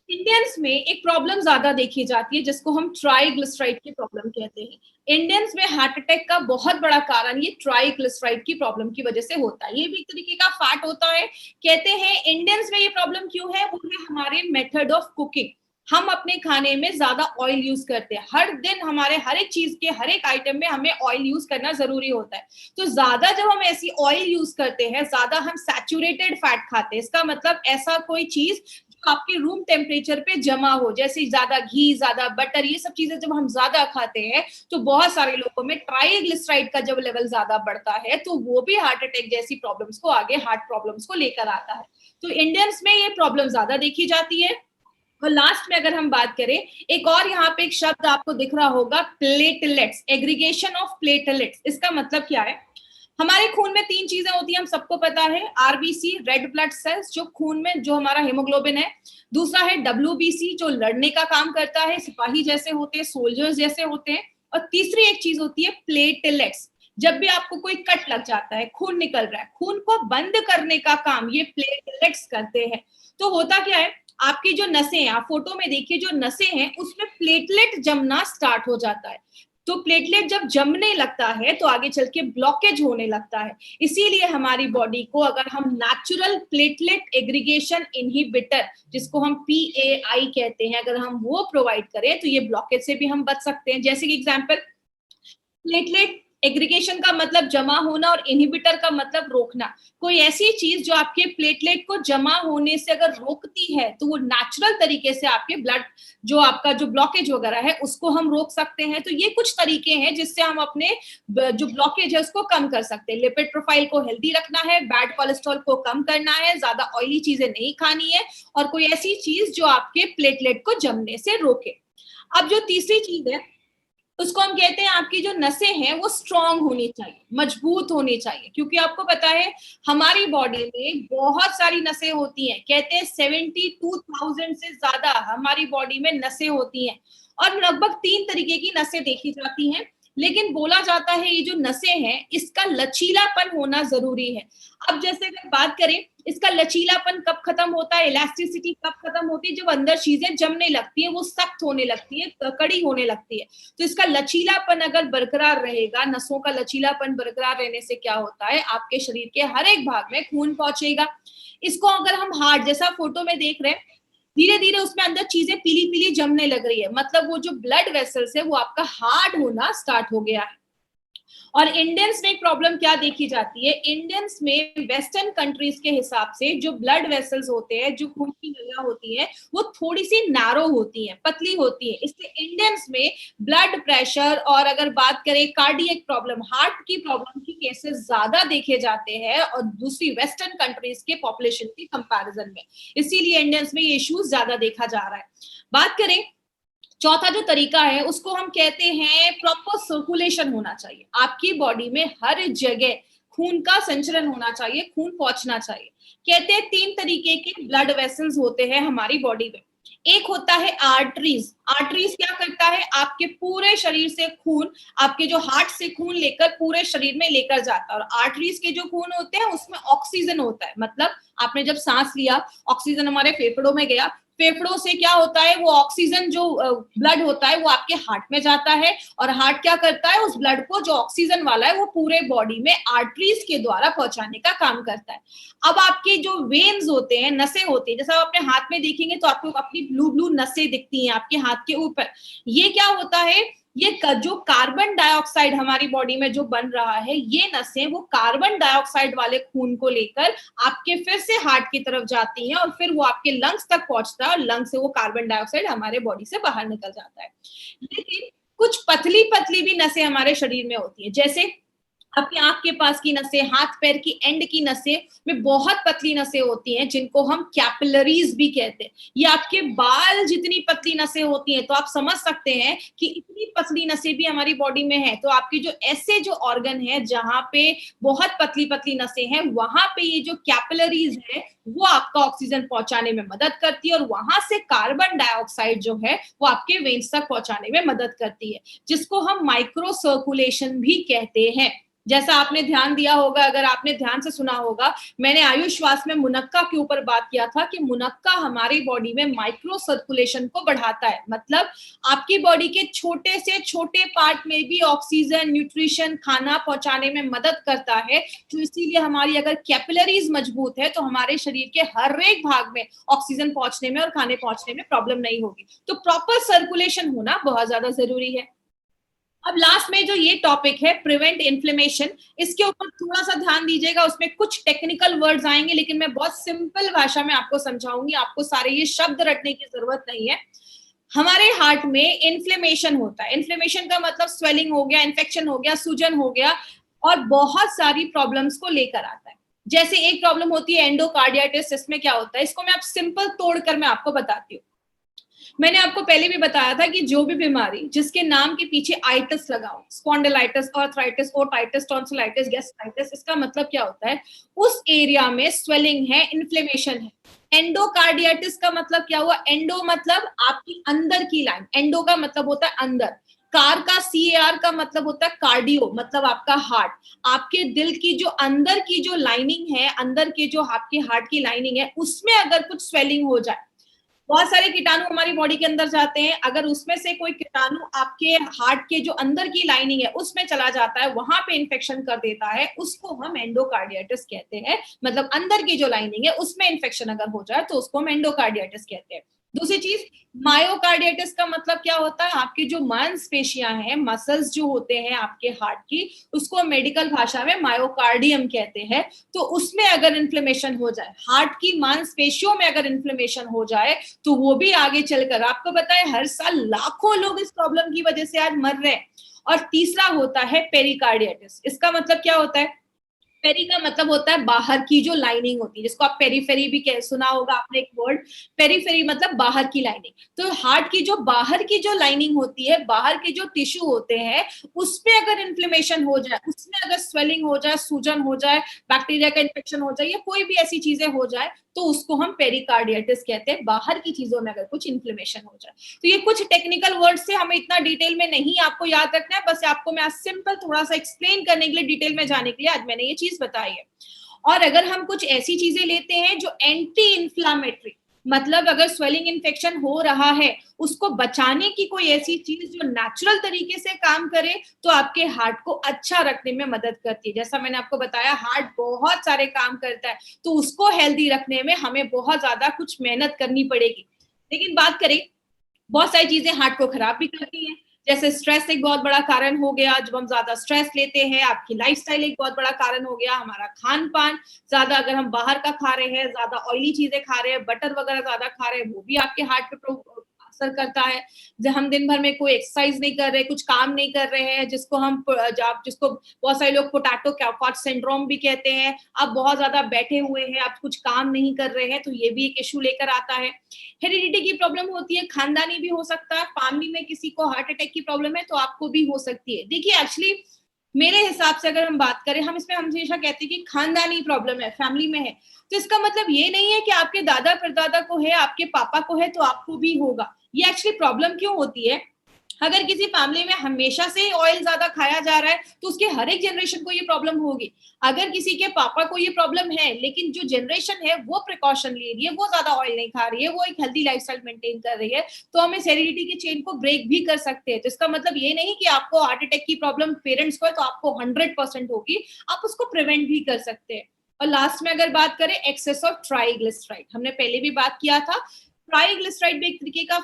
S1: इंडियंस में एक प्रॉब्लम ज्यादा देखी जाती है जिसको हम ट्राइग्लिसराइड की प्रॉब्लम कहते हैं। इंडियंस में हार्ट अटैक का बहुत बड़ा कारण ये ट्राइग्लिसराइड की प्रॉब्लम की वजह से होता है। ये भी एक तरीके का फैट होता है। कहते हैं इंडियंस में ये प्रॉब्लम क्यों है, वो है हमारे मेथड ऑफ कुकिंग। हम अपने खाने में ज्यादा ऑयल यूज करते हैं, हर दिन हमारे हर एक चीज के हर एक आइटम में हमें ऑयल यूज करना जरूरी होता है। तो ज्यादा जब हम ऐसी ऑयल यूज करते हैं, ज्यादा हम सैचुरेटेड फैट खाते हैं, इसका मतलब ऐसा कोई चीज जो आपके रूम टेम्परेचर पे जमा हो, जैसे ज्यादा घी, ज्यादा बटर, ये सब चीजें जब हम ज्यादा खाते हैं तो बहुत सारे लोगों में ट्राइग्लिसराइड का जब लेवल ज्यादा बढ़ता है तो वो भी हार्ट अटैक जैसी प्रॉब्लम्स को, आगे हार्ट प्रॉब्लम्स को लेकर आता है। तो इंडियंस में ये प्रॉब्लम ज्यादा देखी जाती है। और लास्ट में अगर हम बात करें, एक और यहाँ पे एक शब्द आपको दिख रहा होगा, प्लेटलेट्स, एग्रीगेशन ऑफ प्लेटलेट्स। इसका मतलब क्या है? हमारे खून में 3 चीजें होती हैं, हम सबको पता है। आरबीसी, रेड ब्लड सेल्स, जो खून में जो हमारा हेमोग्लोबिन है। दूसरा है डब्ल्यूबीसी, जो लड़ने का काम करता है, सिपाही जैसे होते हैं, सोल्जर्स जैसे होते हैं। और तीसरी एक चीज होती है प्लेटलेट्स। जब भी आपको कोई कट लग जाता है, खून निकल रहा है, खून को बंद करने का काम ये प्लेटलेट्स करते हैं। तो होता क्या है, आपकी जो नसें हैं, आप फोटो में देखिए, जो नसें हैं उसमें प्लेटलेट जमना स्टार्ट हो जाता है। तो प्लेटलेट जब जमने लगता है तो आगे चल के ब्लॉकेज होने लगता है। इसीलिए हमारी बॉडी को अगर हम नेचुरल प्लेटलेट एग्रीगेशन इनहिबिटर, जिसको हम PAI कहते हैं, अगर हम वो प्रोवाइड करें तो ये ब्लॉकेज से भी हम बच सकते हैं। जैसे कि एग्जांपल, प्लेटलेट एग्रीगेशन का मतलब जमा होना और इनहिबिटर का मतलब रोकना। कोई ऐसी चीज जो आपके प्लेटलेट को जमा होने से अगर रोकती है तो वो नेचुरल तरीके से आपके ब्लड, जो आपका जो ब्लॉकेज वगैरह है, उसको हम रोक सकते हैं। तो ये कुछ तरीके हैं जिससे हम अपने जो ब्लॉकेज है उसको कम कर सकते हैं। लिपिड प्रोफाइल को हेल्दी रखना है, बैड कोलेस्ट्रॉल को कम करना है, ज्यादा ऑयली चीजें नहीं खानी है, और कोई ऐसी चीज जो आपके प्लेटलेट को जमने से रोके। अब जो तीसरी चीज है उसको हम कहते हैं, आपकी जो नसें हैं वो स्ट्रांग होनी चाहिए, मजबूत होनी चाहिए। क्योंकि आपको पता है हमारी बॉडी में बहुत सारी नसें होती हैं, कहते हैं 72,000 से ज्यादा हमारी बॉडी में नसें होती हैं, और लगभग 3 तरीके की नसें देखी जाती हैं। लेकिन बोला जाता है ये जो नसें हैं इसका लचीलापन होना जरूरी है। अब जैसे अगर बात करें, इसका लचीलापन कब खत्म होता है, इलास्टिसिटी कब खत्म होती है? जब अंदर चीजें जमने लगती है, वो सख्त होने लगती है, कड़ी होने लगती है। तो इसका लचीलापन अगर बरकरार रहेगा, नसों का लचीलापन बरकरार रहने से क्या होता है, आपके शरीर के हर एक भाग में खून पहुंचेगा। इसको अगर हम हार्ट, जैसा फोटो में देख रहे हैं, धीरे धीरे उसमें अंदर चीजें पीली पीली जमने लग रही है, मतलब वो जो ब्लड वेसल्स है वो आपका हार्ड होना स्टार्ट हो गया है। और इंडियंस में एक प्रॉब्लम क्या देखी जाती है, इंडियंस में वेस्टर्न कंट्रीज के हिसाब से जो ब्लड वेसल्स होते हैं, जो खून की नलियां होती हैं, वो थोड़ी सी नैरो होती हैं, पतली होती है। इसलिए इंडियंस में ब्लड प्रेशर और अगर बात करें कार्डियक प्रॉब्लम, हार्ट की प्रॉब्लम की केसेस ज्यादा देखे जाते हैं और दूसरी वेस्टर्न कंट्रीज के पॉपुलेशन के कंपैरिजन में। इसीलिए इंडियंस में ये इश्यूज ज्यादा देखा जा रहा है। बात करें चौथा जो तरीका है उसको हम कहते हैं प्रॉपर सर्कुलेशन होना चाहिए। आपकी बॉडी में हर जगह खून का संचरण होना चाहिए, खून पहुंचना चाहिए। कहते हैं 3 तरीके के ब्लड वेसल्स होते हैं हमारी बॉडी में। एक होता है आर्टरीज। आर्टरीज क्या करता है, आपके पूरे शरीर से खून, आपके जो हार्ट से खून लेकर पूरे शरीर में लेकर जाता है। और आर्टरीज के जो खून होते हैं उसमें ऑक्सीजन होता है, मतलब आपने जब सांस लिया, ऑक्सीजन हमारे फेफड़ों में गया, फेफड़ों से क्या होता है, वो ऑक्सीजन जो ब्लड होता है वो आपके हार्ट में जाता है, और हार्ट क्या करता है, उस ब्लड को जो ऑक्सीजन वाला है वो पूरे बॉडी में आर्टरीज के द्वारा पहुंचाने का काम करता है। अब आपके जो वेन्स होते हैं, नसें होती है, जैसा आप अपने हाथ में देखेंगे तो आपको अपनी ब्लू ब्लू नसें दिखती हैं आपके हाथ के ऊपर। ये क्या होता है, ये जो कार्बन डाइऑक्साइड हमारी बॉडी में जो बन रहा है, ये नसें वो कार्बन डाइऑक्साइड वाले खून को लेकर आपके फिर से हार्ट की तरफ जाती हैं, और फिर वो आपके लंग्स तक पहुंचता है, और लंग्स से वो कार्बन डाइऑक्साइड हमारे बॉडी से बाहर निकल जाता है। लेकिन कुछ पतली पतली भी नसें हमारे शरीर में होती है, जैसे आपकी आंख के पास की नसें, हाथ पैर की एंड की नसें में बहुत पतली नसें होती हैं जिनको हम कैपिलरीज भी कहते हैं। ये आपके बाल जितनी पतली नसें होती हैं, तो आप समझ सकते हैं कि इतनी पतली नसें भी हमारी बॉडी में है। तो आपके जो ऐसे जो ऑर्गन है जहां पे बहुत पतली पतली नसें हैं, वहां पे ये जो कैपिलरीज है वो आपका ऑक्सीजन पहुंचाने में मदद करती है, और वहां से कार्बन डाइऑक्साइड जो है वो आपके वेन्स तक पहुंचाने में मदद करती है, जिसको हम माइक्रो सर्कुलेशन भी कहते हैं। जैसा आपने ध्यान दिया होगा, अगर आपने ध्यान से सुना होगा, मैंने आयुष श्वास में मुनक्का के ऊपर बात किया था कि मुनक्का हमारी बॉडी में माइक्रो सर्कुलेशन को बढ़ाता है। मतलब आपकी बॉडी के छोटे से छोटे पार्ट में भी ऑक्सीजन, न्यूट्रिशन, खाना पहुंचाने में मदद करता है। तो इसीलिए हमारी अगर कैपिलरीज मजबूत है तो हमारे शरीर के हर एक भाग में ऑक्सीजन पहुंचने में और खाने पहुंचने में प्रॉब्लम नहीं होगी। तो प्रॉपर सर्कुलेशन होना बहुत ज्यादा जरूरी है। अब लास्ट में जो ये टॉपिक है प्रिवेंट इन्फ्लेमेशन, इसके ऊपर थोड़ा सा ध्यान दीजिएगा, उसमें कुछ टेक्निकल वर्ड्स आएंगे लेकिन मैं बहुत सिंपल भाषा में आपको समझाऊंगी, आपको सारे ये शब्द रटने की जरूरत नहीं है। हमारे हार्ट में इन्फ्लेमेशन होता है, इन्फ्लेमेशन का मतलब स्वेलिंग हो गया, इन्फेक्शन हो गया, सूजन हो गया, और बहुत सारी प्रॉब्लम्स को लेकर आता है। जैसे एक प्रॉब्लम होती है एंडोकार्डियाटिस, इसमें क्या होता है, इसको मैं आप सिंपल तोड़कर मैं आपको बताती हूँ। मैंने आपको पहले भी बताया था कि जो भी बीमारी जिसके नाम के पीछे आइटिस लगा हो, spondylitis, arthritis, otitis, tonsillitis, gastritis, इसका मतलब क्या होता है, उस एरिया में स्वेलिंग है, इन्फ्लेमेशन है। एंडोकार्डियाटिस का मतलब क्या हुआ, एंडो मतलब आपकी अंदर की लाइन, एंडो का मतलब होता है अंदर, कार का CAR का मतलब होता है कार्डियो, मतलब आपका हार्ट, आपके दिल की जो अंदर की जो लाइनिंग है, अंदर के जो आपके हार्ट की लाइनिंग है, उसमें अगर कुछ स्वेलिंग हो जाए, बहुत सारे कीटाणु हमारी बॉडी के अंदर जाते हैं, अगर उसमें से कोई कीटाणु आपके हार्ट के जो अंदर की लाइनिंग है उसमें चला जाता है, वहां पे इन्फेक्शन कर देता है, उसको हम एंडोकार्डियाटिस कहते हैं। मतलब अंदर की जो लाइनिंग है उसमें इन्फेक्शन अगर हो जाए तो उसको हम एंडोकार्डियाटिस कहते हैं। दूसरी चीज, मायोकार्डियाटिस का मतलब क्या होता है, आपकी जो मांसपेशियां हैं, मसल्स जो होते हैं आपके हार्ट की, उसको मेडिकल भाषा में मायोकार्डियम कहते हैं। तो उसमें अगर इन्फ्लेमेशन हो जाए, हार्ट की मांसपेशियों में अगर इन्फ्लेमेशन हो जाए, तो वो भी आगे चलकर, आपको पता है हर साल लाखों लोग इस प्रॉब्लम की वजह से आज मर रहे हैं। और तीसरा होता है पेरिकार्डियाटिस, इसका मतलब क्या होता है, पेरी का मतलब होता है बाहर की जो लाइनिंग होती है, जिसको आप पेरीफेरी भी सुना होगा आपने एक वर्ड, पेरीफेरी मतलब बाहर की लाइनिंग। तो हार्ट की जो बाहर की जो लाइनिंग होती है, बाहर के जो टिश्यू होते हैं, उसपे अगर इन्फ्लेमेशन हो जाए, उसमें अगर स्वेलिंग हो जाए, सूजन हो जाए, बैक्टीरिया का इन्फेक्शन हो जाए, या कोई भी ऐसी चीजें हो जाए, तो उसको हम पेरिकार्डियाटिस कहते हैं, बाहर की चीजों में अगर कुछ इन्फ्लेमेशन हो जाए। तो ये कुछ टेक्निकल वर्ड से हमें इतना डिटेल में नहीं आपको याद रखना है, बस आपको मैं आज सिंपल थोड़ा सा एक्सप्लेन करने के लिए, डिटेल में जाने के लिए आज मैंने ये चीज बताई है। और अगर हम कुछ ऐसी चीजें लेते हैं जो एंटी इन्फ्लामेटरी, मतलब अगर स्वेलिंग इन्फेक्शन हो रहा है, उसको बचाने की कोई ऐसी चीज जो नेचुरल तरीके से काम करे, तो आपके हार्ट को अच्छा रखने में मदद करती है। जैसा मैंने आपको बताया, हार्ट बहुत सारे काम करता है, तो उसको हेल्दी रखने में हमें बहुत ज्यादा कुछ मेहनत करनी पड़ेगी। लेकिन बात करें, बहुत सारी चीजें हार्ट को खराब भी करती हैं, जैसे स्ट्रेस एक बहुत बड़ा कारण हो गया, जब हम ज्यादा स्ट्रेस लेते हैं, आपकी लाइफस्टाइल एक बहुत बड़ा कारण हो गया, हमारा खान पान ज्यादा अगर हम बाहर का खा रहे हैं, ज्यादा ऑयली चीजें खा रहे हैं, बटर वगैरह ज्यादा खा रहे हैं, वो भी आपके हार्ट पे असर करता है। जब हम दिन भर में कोई एक्सरसाइज नहीं कर रहे, कुछ काम नहीं कर रहे हैं, जिसको बहुत सारे लोग पोटैटो कैफॉट सिंड्रोम भी कहते हैं, आप बहुत ज्यादा बैठे हुए हैं, आप कुछ काम नहीं कर रहे हैं, तो ये भी एक इश्यू लेकर आता है। हेरिडिटी की प्रॉब्लम होती है, खानदानी भी हो सकता है, फैमिली में किसी को हार्ट अटैक की प्रॉब्लम है तो आपको भी हो सकती है। देखिए एक्चुअली मेरे हिसाब से अगर हम बात करें, हम इसमें हमेशा कहते हैं कि खानदानी प्रॉब्लम है, फैमिली में है, तो इसका मतलब ये नहीं है कि आपके दादा परदादा को है, आपके पापा को है तो आपको भी होगा। ये एक्चुअली प्रॉब्लम क्यों होती है, अगर किसी फैमिली में हमेशा से ऑयल ज्यादा खाया जा रहा है तो उसके हर एक जनरेशन को ये प्रॉब्लम होगी। अगर किसी के पापा को ये प्रॉब्लम है लेकिन जो जनरेशन है वो प्रिकॉशन ले रही है, वो ज्यादा ऑयल नहीं खा रही है, वो एक हेल्दी लाइफस्टाइल मेंटेन कर रही है, तो हम इस हेरिडिटी की चेन को ब्रेक भी कर सकते हैं। तो इसका मतलब ये नहीं कि आपको हार्ट अटैक की प्रॉब्लम पेरेंट्स को है तो आपको 100% होगी, आप उसको प्रिवेंट भी कर सकते हैं। और लास्ट में अगर बात करें एक्सेस ऑफ ट्राइग्लिसराइड, हमने पहले भी बात किया था, ट्राइग्लिसराइड भी एक तरीके का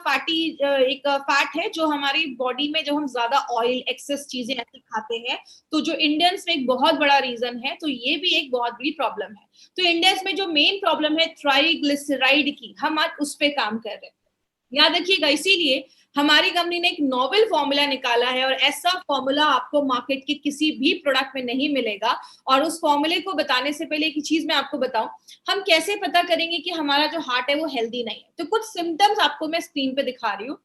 S1: एक फैट है जो हमारी बॉडी में, जब हम ज्यादा ऑयल एक्सेस चीजें ऐसी खाते हैं, तो जो इंडियंस में एक बहुत बड़ा रीजन है, तो ये भी एक बहुत बड़ी प्रॉब्लम है। तो इंडियंस में जो मेन प्रॉब्लम है ट्राइग्लिसराइड की, हम आज उस पर काम कर रहे हैं, याद रखिएगा। इसीलिए हमारी कंपनी ने एक नोवेल फॉर्मूला निकाला है, और ऐसा फॉर्मूला आपको मार्केट के किसी भी प्रोडक्ट में नहीं मिलेगा। और उस फॉर्मूले को बताने से पहले एक चीज मैं आपको बताऊं, हम कैसे पता करेंगे कि हमारा जो हार्ट है वो हेल्दी नहीं है। तो कुछ सिम्टम्स आपको मैं स्क्रीन पे दिखा रही हूँ।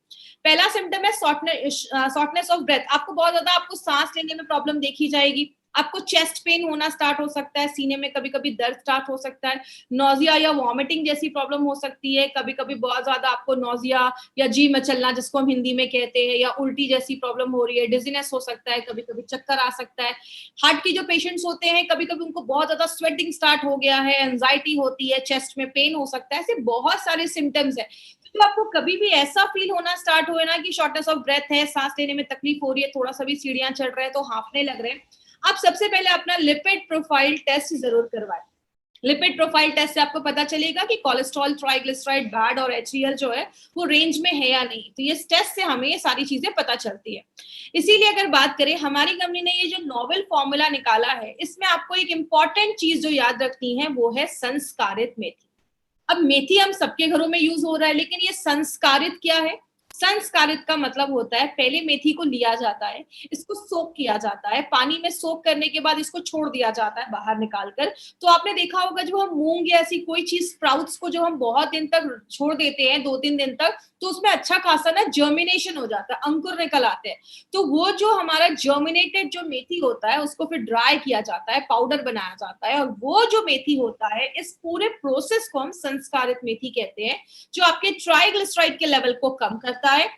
S1: पहला सिम्टम है शॉर्टनेस ऑफ ब्रेथ, आपको बहुत ज्यादा आपको सांस लेने में प्रॉब्लम देखी जाएगी, आपको चेस्ट पेन होना स्टार्ट हो सकता है, सीने में कभी कभी दर्द स्टार्ट हो सकता है, नोजिया या वॉमिटिंग जैसी प्रॉब्लम हो सकती है, कभी कभी बहुत ज्यादा आपको नोजिया या जी मचलना जिसको हम हिंदी में कहते हैं, या उल्टी जैसी प्रॉब्लम हो रही है, डिजीनेस हो सकता है, कभी कभी चक्कर आ सकता है। हार्ट की जो पेशेंट्स होते हैं, कभी कभी उनको बहुत ज्यादा स्वेटिंग स्टार्ट हो गया है, एंजाइटी होती है, चेस्ट में पेन हो सकता है, ऐसे बहुत सारे सिम्टम्स है। तो आपको कभी भी ऐसा फील होना स्टार्ट हो ना कि शॉर्टनेस ऑफ ब्रेथ है, सांस लेने में तकलीफ हो रही है, थोड़ा सा भी सीढ़ियां चढ़ रहे हैं तो हांफने लग रहे हैं, आप सबसे पहले अपना लिपिड प्रोफाइल टेस्ट जरूर करवाएं। लिपिड प्रोफाइल टेस्ट से आपको पता चलेगा कि कोलेस्ट्रॉल, ट्राइग्लिसराइड, बैड और एचडीएल जो है वो रेंज में है या नहीं। तो ये टेस्ट से हमें ये सारी चीजें पता चलती है। इसीलिए अगर बात करें, हमारी कंपनी ने ये जो नोवेल फॉर्मूला निकाला है, इसमें आपको एक इंपॉर्टेंट चीज जो याद रखनी है वो है संस्कारित मेथी। अब मेथी हम सबके घरों में यूज हो रहा है, लेकिन ये संस्कारित क्या है? संस्कारित का मतलब होता है पहले मेथी को लिया जाता है, इसको सोक किया जाता है, पानी में सोक करने के बाद इसको छोड़ दिया जाता है बाहर निकालकर। तो आपने देखा होगा जब हम मूंग या ऐसी कोई चीज स्प्राउट्स को जो हम बहुत दिन तक छोड़ देते हैं, 2-3 दिन तक, तो उसमें अच्छा खासा ना जर्मिनेशन हो जाता है, अंकुर निकल आते हैं। तो वो जो हमारा जर्मिनेटेड जो मेथी होता है उसको फिर ड्राई किया जाता है, पाउडर बनाया जाता है, और वो जो मेथी होता है, इस पूरे प्रोसेस को हम संस्कारित मेथी कहते हैं, जो आपके ट्राइग्लिसराइड के लेवल को कम करता है,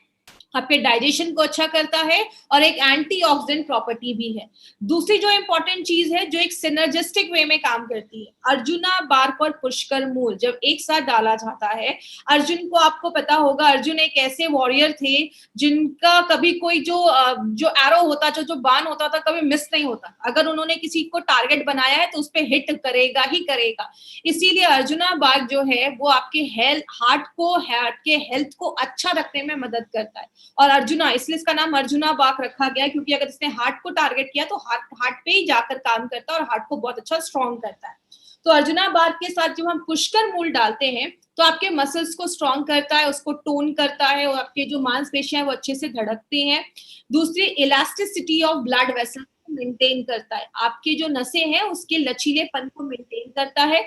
S1: आपके डाइजेशन को अच्छा करता है, और एक एंटीऑक्सीडेंट प्रॉपर्टी भी है। दूसरी जो इंपॉर्टेंट चीज है जो एक सिनर्जिस्टिक वे में काम करती है, अर्जुना बार्क और पुष्कर मूल जब एक साथ डाला जाता है, अर्जुन को आपको पता होगा, अर्जुन एक ऐसे वॉरियर थे जिनका कभी कोई जो एरो होता, जो बाण होता था, कभी मिस नहीं होता। अगर उन्होंने किसी को टारगेट बनाया है तो उस पर हिट करेगा ही करेगा। इसीलिए अर्जुना बार्क जो है वो आपके हार्ट के हेल्थ को अच्छा रखने में मदद करता है। और अर्जुना, इसलिए इसका नाम अर्जुना बार्क रखा गया, क्योंकि अगर इसने हार्ट को टारगेट किया तो हार्ट पे ही जाकर काम करता है और हार्ट को बहुत अच्छा स्ट्रॉन्ग करता है। तो अर्जुना बार्क के साथ जब हम पुष्कर मूल डालते हैं तो आपके मसल्स को स्ट्रॉन्ग करता है, उसको टोन करता है, और आपके जो मांसपेशियां वो अच्छे से धड़कती हैं। दूसरी, इलास्टिसिटी ऑफ ब्लड वेसल को मेंटेन करता है, आपकी जो नसें हैं उसके लचीलेपन को मेंटेन करता है।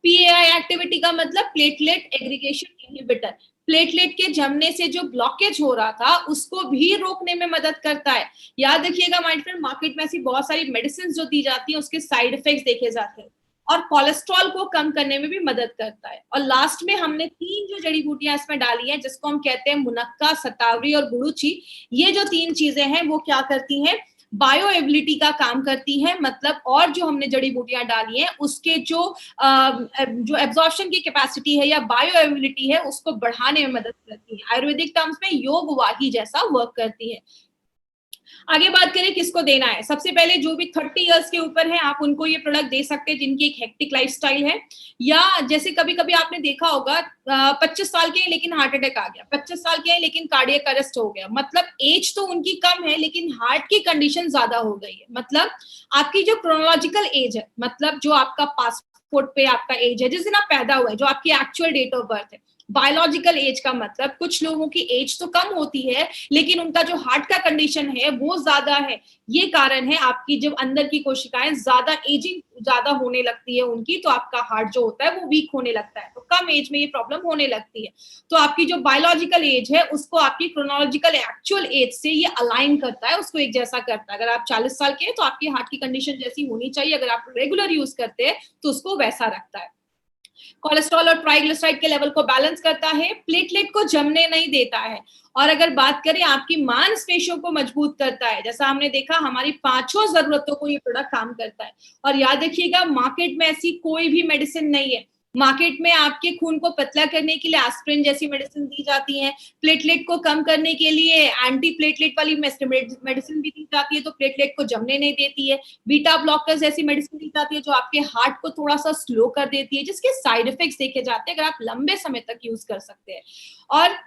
S1: पीएआई एक्टिविटी का मतलब प्लेटलेट एग्रीगेशन इनहिबिटर, प्लेटलेट के जमने से जो ब्लॉकेज हो रहा था उसको भी रोकने में मदद करता है। याद रखिएगा माय फ्रेंड, मार्केट में ऐसी बहुत सारी मेडिसिन जो दी जाती है उसके साइड इफेक्ट्स देखे जाते हैं, और कोलेस्ट्रॉल को कम करने में भी मदद करता है। और लास्ट में हमने 3 जो जड़ी बूटियां इसमें डाली हैं, जिसको हम कहते हैं मुनक्का, सतावरी और गुड़ुची। ये जो 3 चीजें हैं वो क्या करती हैं? बायोएबिलिटी का काम करती है, मतलब और जो हमने जड़ी बूटियां डाली हैं उसके जो एब्जॉर्प्शन की कैपेसिटी है या बायोएबिलिटी है उसको बढ़ाने में मदद करती है। आयुर्वेदिक टर्म्स में योग वाही जैसा वर्क करती है। आगे बात करें किसको देना है, सबसे पहले जो भी 30 इयर्स के ऊपर है आप उनको ये प्रोडक्ट दे सकते हैं, जिनकी एक हेक्टिक लाइफस्टाइल है, या जैसे कभी कभी आपने देखा होगा 25 साल के हैं लेकिन हार्ट अटैक आ गया, 25 साल के हैं लेकिन कार्डियक अरेस्ट हो गया, मतलब एज तो उनकी कम है लेकिन हार्ट की कंडीशन ज्यादा हो गई है। मतलब आपकी जो क्रोनोलॉजिकल एज है, मतलब जो आपका पासपोर्ट पे आपका एज है, जिस दिन आप पैदा हुए, जो आपकी एक्चुअल डेट ऑफ बर्थ है। बायोलॉजिकल एज का मतलब कुछ लोगों की एज तो कम होती है लेकिन उनका जो हार्ट का कंडीशन है वो ज्यादा है। ये कारण है, आपकी जब अंदर की कोशिकाएं ज्यादा एजिंग ज्यादा होने लगती है उनकी, तो आपका हार्ट जो होता है वो वीक होने लगता है, तो कम एज में ये प्रॉब्लम होने लगती है। तो आपकी जो बायोलॉजिकल एज है उसको आपकी क्रोनोलॉजिकल एक्चुअल एज से ये अलाइन करता है, उसको एक जैसा करता है। अगर आप 40 साल के हैं तो आपकी हार्ट की कंडीशन जैसी होनी चाहिए, अगर आप रेगुलर यूज करते हैं तो उसको वैसा रखता है। कोलेस्ट्रॉल और ट्राइग्लिसराइड के लेवल को बैलेंस करता है, प्लेटलेट को जमने नहीं देता है, और अगर बात करें आपकी मांसपेशियों को मजबूत करता है। जैसा हमने देखा हमारी 5 जरूरतों को ये प्रोडक्ट काम करता है। और याद रखिएगा मार्केट में ऐसी कोई भी मेडिसिन नहीं है, मार्केट में आपके खून को पतला करने के लिए एस्पिरिन जैसी मेडिसिन दी जाती है, प्लेटलेट को कम करने के लिए एंटी प्लेटलेट वाली मेडिसिन भी दी जाती है, तो प्लेटलेट को जमने नहीं देती है, बीटा ब्लॉकर्स ऐसी मेडिसिन दी जाती है जो आपके हार्ट को थोड़ा सा स्लो कर देती है, जिसके साइड इफेक्ट्स देखे जाते हैं अगर आप लंबे समय तक यूज कर सकते हैं, और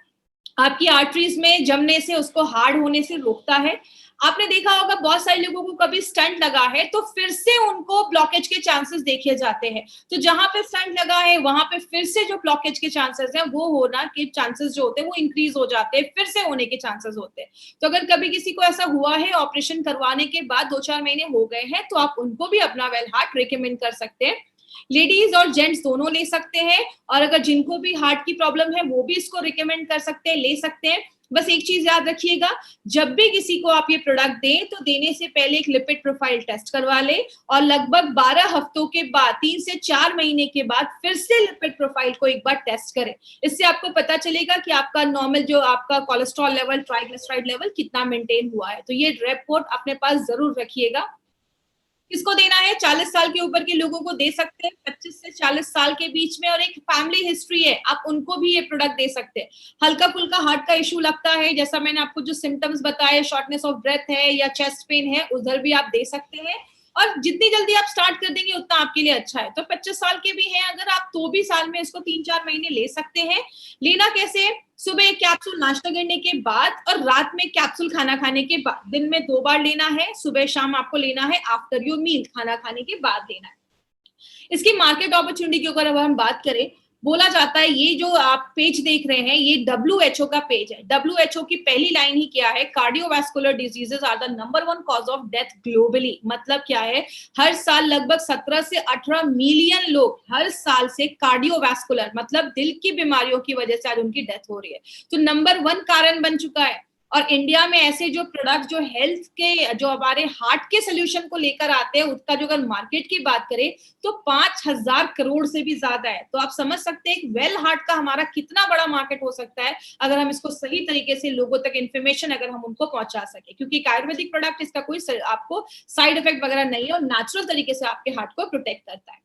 S1: आपकी आर्टरीज में जमने से, उसको हार्ड होने से रोकता है। आपने देखा होगा बहुत सारे लोगों को कभी स्टंट लगा है तो फिर से उनको ब्लॉकेज के चांसेस देखे जाते हैं, तो जहां पे स्टंट लगा है वहां पे फिर से जो ब्लॉकेज के चांसेस हैं वो होना के चांसेस जो होते हैं वो इंक्रीज हो जाते हैं, फिर से होने के चांसेस होते हैं। तो अगर कभी किसी को ऐसा हुआ है, ऑपरेशन करवाने के बाद 2-4 महीने हो गए हैं, तो आप उनको भी अपना वेल हार्ट रिकमेंड कर सकते हैं। लेडीज और जेंट्स दोनों ले सकते हैं, और अगर जिनको भी हार्ट की प्रॉब्लम है वो भी इसको रिकमेंड कर सकते हैं, ले सकते हैं। बस एक चीज याद रखिएगा, जब भी किसी को आप ये प्रोडक्ट दें तो देने से पहले एक लिपिड प्रोफाइल टेस्ट करवा ले, और लगभग 12 हफ्तों के बाद, 3 से 4 महीने के बाद फिर से लिपिड प्रोफाइल को एक बार टेस्ट करें। इससे आपको पता चलेगा कि आपका नॉर्मल जो आपका कोलेस्ट्रॉल लेवल, ट्राइग्लिसराइड लेवल कितना मेंटेन हुआ है। तो ये रिपोर्ट अपने पास जरूर रखिएगा। किसको देना है? 40 साल के ऊपर के लोगों को दे सकते हैं, 25 से 40 साल के बीच में, और एक फैमिली हिस्ट्री है आप उनको भी ये प्रोडक्ट दे सकते हैं। हल्का फुल्का हार्ट का इशू लगता है, जैसा मैंने आपको जो सिम्टम्स बताए, शॉर्टनेस ऑफ ब्रेथ है या चेस्ट पेन है, उधर भी आप दे सकते हैं। और जितनी जल्दी आप स्टार्ट कर देंगे उतना आपके लिए अच्छा है। तो 25 साल के भी हैं अगर आप, तो भी साल में इसको 3-4 महीने ले सकते हैं। लेना कैसे? सुबह एक कैप्सूल नाश्ता करने के बाद और रात में कैप्सूल खाना खाने के बाद। दिन में 2 बार लेना है, सुबह शाम आपको लेना है, आफ्टर योर मील, खाना खाने के बाद लेना है। इसकी मार्केट अपॉर्चुनिटी की अगर हम बात करें, बोला जाता है, ये जो आप पेज देख रहे हैं ये WHO का पेज है। WHO की पहली लाइन ही क्या है? Cardiovascular diseases are the number 1 cause of death globally. मतलब क्या है? हर साल लगभग 17 से 18 मिलियन लोग हर साल से कार्डियोवास्कुलर मतलब दिल की बीमारियों की वजह से आज उनकी डेथ हो रही है। तो नंबर 1 कारण बन चुका है। और इंडिया में ऐसे जो प्रोडक्ट जो हेल्थ के, जो हमारे हार्ट के सोल्यूशन को लेकर आते हैं, उसका जो अगर मार्केट की बात करें तो 5,000 करोड़ से भी ज्यादा है। तो आप समझ सकते हैं वेल हार्ट का हमारा कितना बड़ा मार्केट हो सकता है अगर हम इसको सही तरीके से लोगों तक इन्फॉर्मेशन अगर हम उनको पहुंचा सके। क्योंकि एक आयुर्वेदिक प्रोडक्ट, इसका कोई आपको साइड इफेक्ट वगैरह नहीं है और नेचुरल तरीके से आपके हार्ट को प्रोटेक्ट करता है।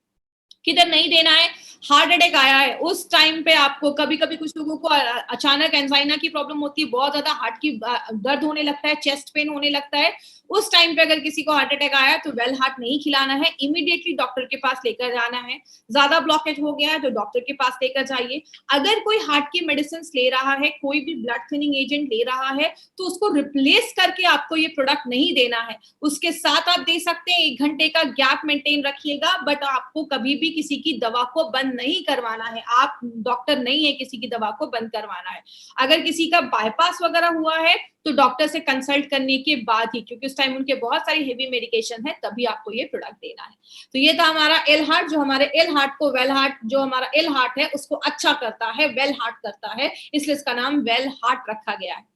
S1: किधर नहीं देना है? हार्ट अटैक आया है उस टाइम पे आपको, कभी कभी कुछ लोगों को अचानक एंजाइना की प्रॉब्लम होती है, बहुत ज्यादा हार्ट की दर्द होने लगता है, चेस्ट पेन होने लगता है। उस टाइम पे अगर किसी को हार्ट अटैक आया तो वेल हार्ट नहीं खिलाना है, इमीडिएटली डॉक्टर के पास लेकर जाना है। ज्यादा ब्लॉकेज हो गया है तो डॉक्टर के पास लेकर जाइए। अगर कोई हार्ट की मेडिसिन ले रहा है, कोई भी ब्लड थिनिंग एजेंट ले रहा है, तो उसको रिप्लेस करके आपको ये प्रोडक्ट नहीं देना है। उसके साथ आप दे सकते हैं, 1 घंटे का गैप मेंटेन रखिएगा, बट आपको कभी भी किसी की दवा को बंद नहीं करवाना है। आप डॉक्टर नहीं है किसी की दवा को बंद करवाना है। अगर किसी का बाईपास वगैरह हुआ है तो डॉक्टर से कंसल्ट करने के बाद ही, क्योंकि उस टाइम उनके बहुत सारी हेवी मेडिकेशन है, तभी आपको ये प्रोडक्ट देना है। तो ये था हमारा एल हार्ट, जो हमारे एल हार्ट को वेल हार्ट, जो हमारा एल हार्ट है उसको अच्छा करता है, वेल हार्ट करता है, इसलिए इसका नाम वेल हार्ट रखा गया है।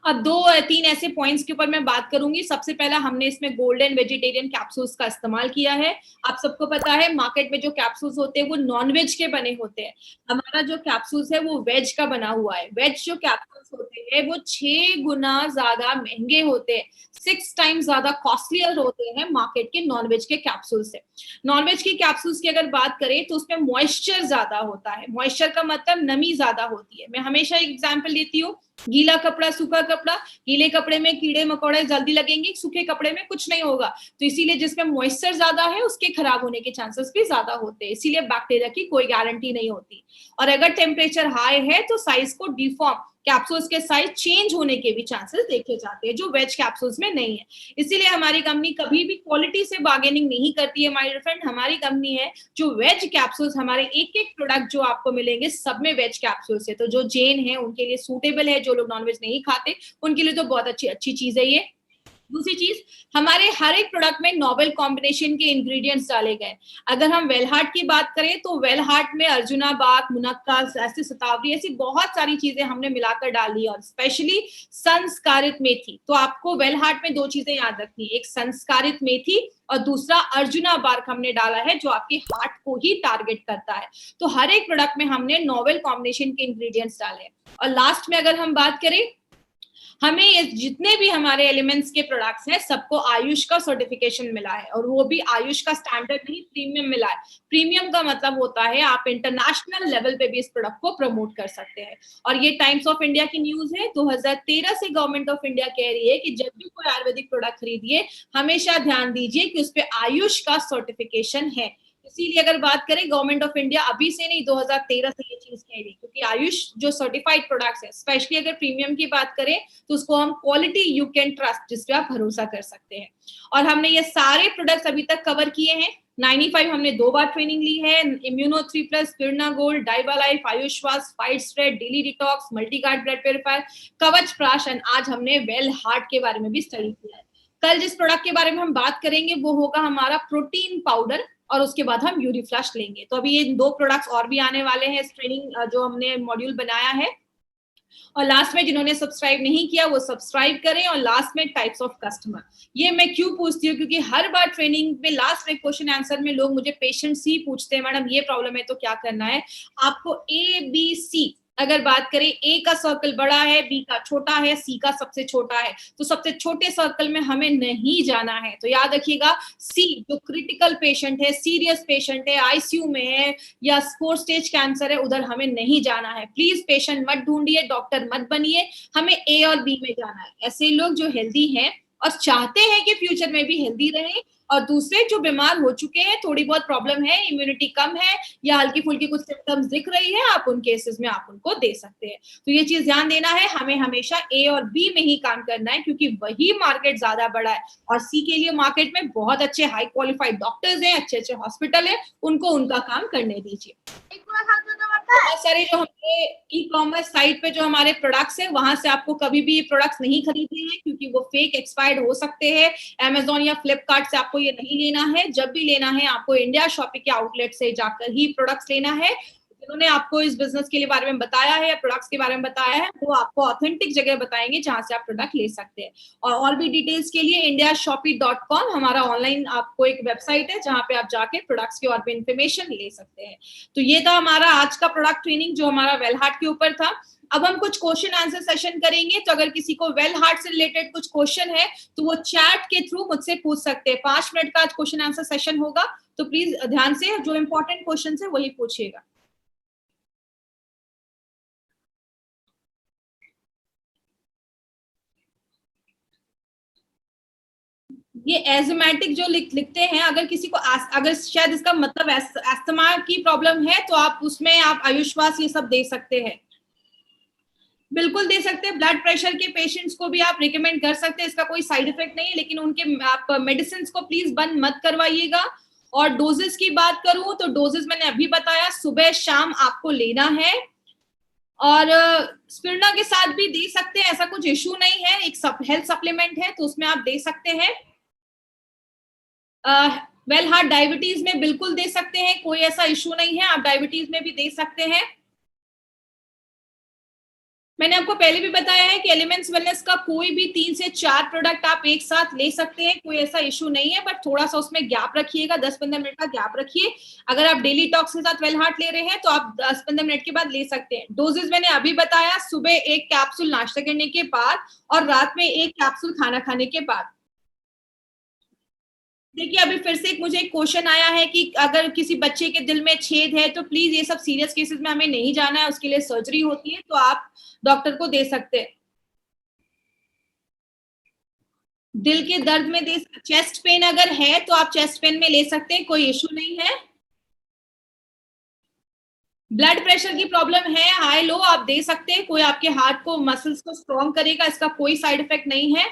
S1: अब 2-3 ऐसे पॉइंट्स के ऊपर मैं बात करूंगी। सबसे पहला, हमने इसमें गोल्डन वेजिटेरियन कैप्सूल्स का इस्तेमाल किया है। आप सबको पता है मार्केट में जो कैप्सूल्स होते हैं वो नॉन वेज के बने होते हैं। हमारा जो कैप्सूल्स है वो वेज का बना हुआ है। वेज जो कैप्सूल्स होते हैं वो 6 गुना ज्यादा महंगे होते हैं, 6 टाइम्स ज्यादा कॉस्टलियर होते हैं मार्केट के नॉन वेज के कैप्सूल से। नॉन वेज की कैप्सूल्स की अगर बात करें तो उसमें मॉइस्चर ज्यादा होता है। मॉइस्चर का मतलब नमी ज्यादा होती है। मैं हमेशा एक एग्जांपल देती हूँ, गीला कपड़ा, सूखा कपड़ा। गीले कपड़े में कीड़े मकोड़े जल्दी लगेंगे, सूखे कपड़े में कुछ नहीं होगा। तो इसीलिए जिसमें मॉइस्चर ज्यादा है उसके खराब होने के चांसेस भी ज्यादा होते हैं, इसीलिए बैक्टीरिया की कोई गारंटी नहीं होती। और अगर टेम्परेचर हाई है तो साइज को डिफॉर्म, कैप्सूल्स के साइज चेंज होने के भी चांसेस देखे जाते हैं, जो वेज कैप्सूल्स में नहीं है। इसीलिए हमारी कंपनी कभी भी क्वालिटी से बार्गेनिंग नहीं करती है माय डियर फ्रेंड। हमारी कंपनी है जो वेज कैप्सूल्स, हमारे एक एक प्रोडक्ट जो आपको मिलेंगे सब में वेज कैप्सूल्स है। तो जो जैन है उनके लिए सूटेबल है, जो लोग नॉनवेज नहीं खाते उनके लिए तो बहुत अच्छी चीज है ये। दूसरी चीज, हमारे हर एक प्रोडक्ट में नोवेल कॉम्बिनेशन के इंग्रेडिएंट्स डाले गए। अगर हम वेल हार्ट की बात करें तो वेल हार्ट में अर्जुना बाग, मुनक्का, ऐसी शतावरी, ऐसी बहुत सारी चीजें हमने मिलाकर डाली, और स्पेशली संस्कारित मेथी। तो आपको वेल हार्ट में 2 चीजें याद रखनी है, एक संस्कारित मेथी और दूसरा अर्जुना बार्क हमने डाला है, जो आपके हार्ट को ही टारगेट करता है। तो हर एक प्रोडक्ट में हमने नोवेल कॉम्बिनेशन के इंग्रेडिएंट्स डाले। और लास्ट में अगर हम बात करें, हमें ये जितने भी हमारे एलिमेंट्स के प्रोडक्ट्स हैं सबको आयुष का सर्टिफिकेशन मिला है, और वो भी आयुष का स्टैंडर्ड नहीं, प्रीमियम मिला है। प्रीमियम का मतलब होता है आप इंटरनेशनल लेवल पे भी इस प्रोडक्ट को प्रमोट कर सकते हैं। और ये टाइम्स ऑफ इंडिया की न्यूज है, 2013 से गवर्नमेंट ऑफ इंडिया कह रही है कि जब भी कोई आयुर्वेदिक प्रोडक्ट खरीदिए हमेशा ध्यान दीजिए कि उस पर आयुष का सर्टिफिकेशन है। इसीलिए अगर बात करें, गवर्नमेंट ऑफ इंडिया अभी से नहीं 2013 से ये चीज कह रही, क्योंकि आयुष जो सर्टिफाइड प्रोडक्ट्स है, स्पेशली अगर प्रीमियम की बात करें तो उसको हम क्वालिटी यू कैन ट्रस्ट, जिस पे आप भरोसा कर सकते हैं। और हमने ये सारे प्रोडक्ट्स अभी तक कवर किए हैं। 95 हमने 2 बार ट्रेनिंग ली है, इम्यूनो 3+, फिरना गोल्ड, डाइवा लाइफ, आयुष्वास, fight straight, daily detox, multiguard blood purifier, कवच प्राश, एंड आज हमने वेल हार्ट के बारे में भी स्टडी किया है। कल जिस प्रोडक्ट के बारे में हम बात करेंगे वो होगा हमारा प्रोटीन पाउडर, और उसके बाद हम यूरी फ्लश लेंगे। तो अभी ये 2 प्रोडक्ट्स और भी आने वाले हैं इस ट्रेनिंग जो हमने मॉड्यूल बनाया है। और लास्ट में जिन्होंने सब्सक्राइब नहीं किया वो सब्सक्राइब करें। और लास्ट में टाइप्स ऑफ कस्टमर, ये मैं क्यों पूछती हूँ, क्योंकि हर बार ट्रेनिंग में लास्ट में क्वेश्चन आंसर में लोग मुझे पेशेंट्स ही पूछते हैं, मैडम ये प्रॉब्लम है तो क्या करना है। आपको ABC अगर बात करें, ए का सर्कल बड़ा है, बी का छोटा है, सी का सबसे छोटा है, तो सबसे छोटे सर्कल में हमें नहीं जाना है। तो याद रखिएगा, सी जो क्रिटिकल पेशेंट है, सीरियस पेशेंट है, आईसीयू में है या 4 स्टेज कैंसर है, उधर हमें नहीं जाना है। प्लीज पेशेंट मत ढूंढिए, डॉक्टर मत बनिए, हमें ए और बी में जाना है। ऐसे लोग जो हेल्दी हैं और चाहते हैं कि फ्यूचर में भी हेल्दी रहें, और दूसरे जो बीमार हो चुके हैं, थोड़ी बहुत प्रॉब्लम है, इम्यूनिटी कम है या हल्की फुल्की कुछ सिम्टम्स दिख रही है, आप उन केसेस में आप उनको दे सकते हैं। तो ये चीज ध्यान देना है, हमें हमेशा ए और बी में ही काम करना है, क्योंकि वही मार्केट ज्यादा बड़ा है। और सी के लिए मार्केट में बहुत अच्छे हाई क्वालिफाइड डॉक्टर्स हैं, अच्छे अच्छे हॉस्पिटल है, उनको उनका काम करने दीजिए। बहुत सारे जो हमारे ई कॉमर्स साइट पे जो हमारे प्रोडक्ट्स हैं, वहां से आपको कभी भी ये प्रोडक्ट्स नहीं खरीदने हैं, क्योंकि वो फेक एक्सपायर्ड हो सकते हैं। अमेजोन या फ्लिपकार्ट से आपको ये नहीं लेना है। जब भी लेना है आपको इंडिया शॉपिंग के आउटलेट से जाकर ही प्रोडक्ट्स लेना है। जिन्होंने आपको इस बिजनेस के लिए बारे में बताया है या प्रोडक्ट्स के बारे में बताया है, वो आपको ऑथेंटिक जगह बताएंगे जहां से आप प्रोडक्ट ले सकते हैं। और भी डिटेल्स के लिए indiashopee.com हमारा ऑनलाइन आपको एक वेबसाइट है, जहां पे आप जाके प्रोडक्ट्स की और भी इंफॉर्मेशन ले सकते हैं। तो ये था हमारा आज का प्रोडक्ट ट्रेनिंग, जो हमारा वेल हार्ट के ऊपर था। अब हम कुछ क्वेश्चन आंसर सेशन करेंगे। तो अगर किसी को वेल हार्ट से रिलेटेड कुछ क्वेश्चन है तो वो चैट के थ्रू मुझसे पूछ सकते हैं। 5 मिनट का आज क्वेश्चन आंसर सेशन होगा, तो प्लीज ध्यान से जो इंपॉर्टेंट क्वेश्चन है वही पूछिएगा। ये एजमेटिक जो लिखते हैं, अगर किसी को अगर शायद इसका मतलब अस्थमा की प्रॉब्लम है, तो आप उसमें आप आयुष्वास ये सब दे सकते हैं, बिल्कुल दे सकते हैं। ब्लड प्रेशर के पेशेंट्स को भी आप रिकमेंड कर सकते हैं, इसका कोई साइड इफेक्ट नहीं है, लेकिन उनके आप मेडिसिन को प्लीज बंद मत करवाइएगा। और डोजेस की बात करूं तो डोजेस मैंने अभी बताया, सुबह शाम आपको लेना है। और स्पिरुलिना के साथ भी दे सकते हैं, ऐसा कुछ इश्यू नहीं है, एक हेल्थ सप्लीमेंट है तो उसमें आप दे सकते हैं। वेल हार्ट डायबिटीज में बिल्कुल दे सकते हैं, कोई ऐसा इश्यू नहीं है, आप डायबिटीज में भी दे सकते हैं। मैंने आपको पहले भी बताया है कि एलिमेंट्स वेलनेस का कोई भी 3 से 4 प्रोडक्ट आप एक साथ ले सकते हैं, कोई ऐसा इशू नहीं है, बट थोड़ा सा उसमें गैप रखिएगा, 10-15 मिनट का गैप रखिए। अगर आप डेली टॉक्स के साथ वेल हार्ट ले रहे हैं तो आप 10-15 मिनट के बाद ले सकते हैं। डोजेज मैंने अभी बताया, सुबह 1 कैप्सूल नाश्ता करने के बाद और रात में 1 कैप्सूल खाना खाने के बाद। देखिए अभी फिर से मुझे एक क्वेश्चन आया है कि अगर किसी बच्चे के दिल में छेद है तो प्लीज ये सब सीरियस केसेस में हमें नहीं जाना है, उसके लिए सर्जरी होती है, तो आप डॉक्टर को दे सकते हैं। दिल के दर्द में दे, चेस्ट पेन अगर है तो आप चेस्ट पेन में ले सकते हैं, कोई इश्यू नहीं है। ब्लड प्रेशर की प्रॉब्लम है, हाई लो आप दे सकते हैं, कोई आपके हार्ट को मसल्स को स्ट्रॉन्ग करेगा, इसका कोई साइड इफेक्ट नहीं है।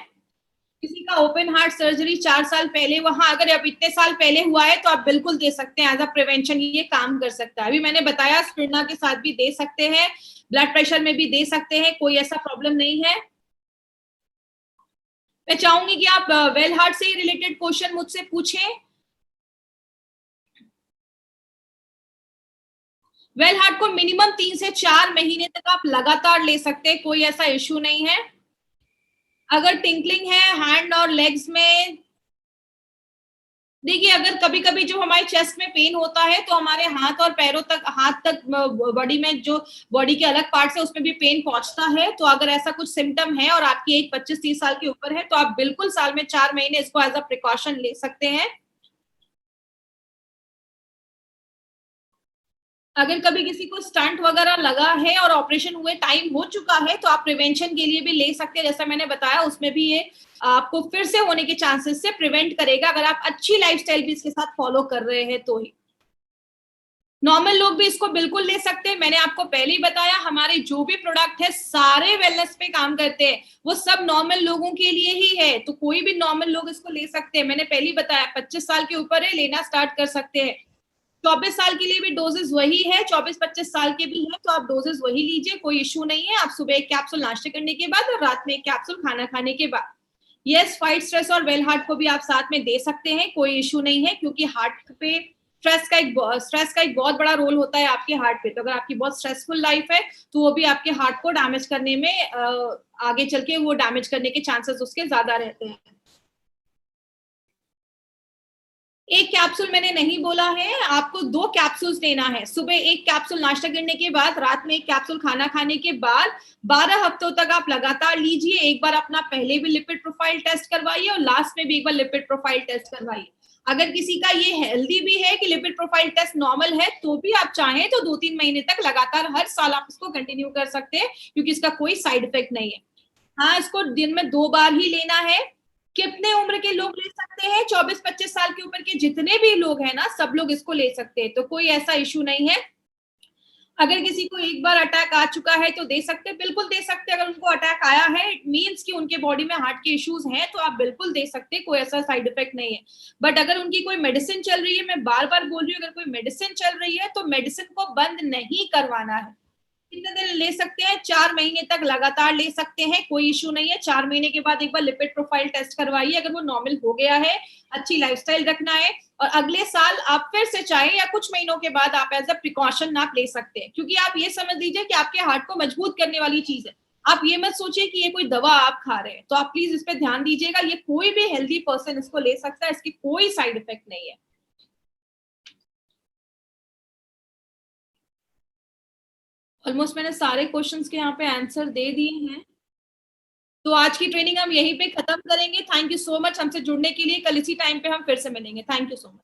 S1: किसी का ओपन हार्ट सर्जरी 4 साल पहले, वहां अगर अब इतने साल पहले हुआ है तो आप बिल्कुल दे सकते हैं, एज अ प्रिवेंशन ये काम कर सकता है। अभी मैंने बताया स्पिरुलिना के साथ भी दे सकते हैं, ब्लड प्रेशर में भी दे सकते हैं, कोई ऐसा प्रॉब्लम नहीं है। मैं चाहूंगी कि आप वेल हार्ट से रिलेटेड क्वेश्चन मुझसे पूछें। वेल हार्ट को मिनिमम 3 से 4 महीने तक आप लगातार ले सकते हैं, कोई ऐसा इश्यू नहीं है। अगर टिंकलिंग है हैंड और लेग्स में, देखिए अगर कभी कभी जो हमारे चेस्ट में पेन होता है तो हमारे हाथ और पैरों तक, हाथ तक बॉडी में जो बॉडी के अलग पार्ट है उसमें भी पेन पहुंचता है। तो अगर ऐसा कुछ सिम्टम है और आपकी एज 25-30 साल के ऊपर है तो आप बिल्कुल साल में 4 महीने इसको एज अ प्रिकॉशन ले सकते हैं। अगर कभी किसी को स्टंट वगैरह लगा है और ऑपरेशन हुए टाइम हो चुका है तो आप प्रिवेंशन के लिए भी ले सकते हैं, जैसा मैंने बताया उसमें भी ये आपको फिर से होने के चांसेस से प्रिवेंट करेगा, अगर आप अच्छी लाइफस्टाइल भी इसके साथ फॉलो कर रहे हैं तो ही। नॉर्मल लोग भी इसको बिल्कुल ले सकते हैं, मैंने आपको पहले ही बताया हमारे जो भी प्रोडक्ट है सारे वेलनेस पे काम करते हैं, वो सब नॉर्मल लोगों के लिए ही है, तो कोई भी नॉर्मल लोग इसको ले सकते हैं। मैंने पहले ही बताया 25 साल के ऊपर है लेना स्टार्ट कर सकते हैं। 24 साल के लिए भी डोजेस वही है, 24-25 साल के भी है तो आप डोजेस वही लीजिए, कोई इश्यू नहीं है। आप सुबह 1 कैप्सूल नाश्ते करने के बाद और रात में 1 कैप्सूल खाना खाने के बाद। यस, फाइट स्ट्रेस और वेल हार्ट को भी आप साथ में दे सकते हैं, कोई इश्यू नहीं है, क्योंकि हार्ट पे स्ट्रेस का एक बहुत बड़ा रोल होता है आपके हार्ट पे। तो अगर आपकी बहुत स्ट्रेसफुल लाइफ है तो वो भी आपके हार्ट को डैमेज करने में आगे चल के वो डैमेज करने के चांसेस उसके ज्यादा रहते हैं। 1 कैप्सूल मैंने नहीं बोला है, आपको 2 कैप्सूल्स लेना है। सुबह 1 कैप्सूल नाश्ता करने के बाद, रात में 1 कैप्सूल खाना खाने के बाद 12 हफ्तों तक आप लगातार लीजिए। एक बार अपना पहले भी लिपिड प्रोफाइल टेस्ट करवाइए और लास्ट में भी एक बार लिपिड प्रोफाइल टेस्ट करवाइए। अगर किसी का ये हेल्दी भी है कि लिपिड प्रोफाइल टेस्ट नॉर्मल है तो भी आप चाहें तो 2-3 महीने तक लगातार हर साल आप इसको कंटिन्यू कर सकते हैं, क्योंकि इसका कोई साइड इफेक्ट नहीं है। हाँ, इसको दिन में 2 बार ही लेना है। कितने उम्र के लोग ले सकते हैं? 24-25 साल के ऊपर के जितने भी लोग हैं ना, सब लोग इसको ले सकते हैं, तो कोई ऐसा इशू नहीं है। अगर किसी को एक बार अटैक आ चुका है तो दे सकते हैं, बिल्कुल दे सकते हैं। अगर उनको अटैक आया है, इट मीन्स कि उनके बॉडी में हार्ट के इश्यूज हैं, तो आप बिल्कुल दे सकते हैं, कोई ऐसा साइड इफेक्ट नहीं है। बट अगर उनकी कोई मेडिसिन चल रही है, मैं बार बार बोल रही हूँ, अगर कोई मेडिसिन चल रही है तो मेडिसिन को बंद नहीं करवाना है। कितने दिन ले सकते हैं? 4 महीने तक लगातार ले सकते हैं, कोई इशू नहीं है। 4 महीने के बाद एक बार लिपिड प्रोफाइल टेस्ट करवाइए, अगर वो नॉर्मल हो गया है, अच्छी लाइफस्टाइल रखना है, और अगले साल आप फिर से चाहे या कुछ महीनों के बाद आप एज अ प्रिकॉशन आप ले सकते हैं, क्योंकि आप ये समझ लीजिए कि आपके हार्ट को मजबूत करने वाली चीज है। आप ये मत सोचिए कि ये कोई दवा आप खा रहे हैं, तो आप प्लीज इस पे ध्यान दीजिएगा। ये कोई भी हेल्दी पर्सन इसको ले सकता है, इसकी कोई साइड इफेक्ट नहीं है। ऑलमोस्ट मैंने सारे क्वेश्चंस के यहाँ पे आंसर दे दिए हैं, तो आज की ट्रेनिंग हम यहीं पे खत्म करेंगे। थैंक यू सो मच हमसे जुड़ने के लिए। कल इसी टाइम पे हम फिर से मिलेंगे। Thank you so much.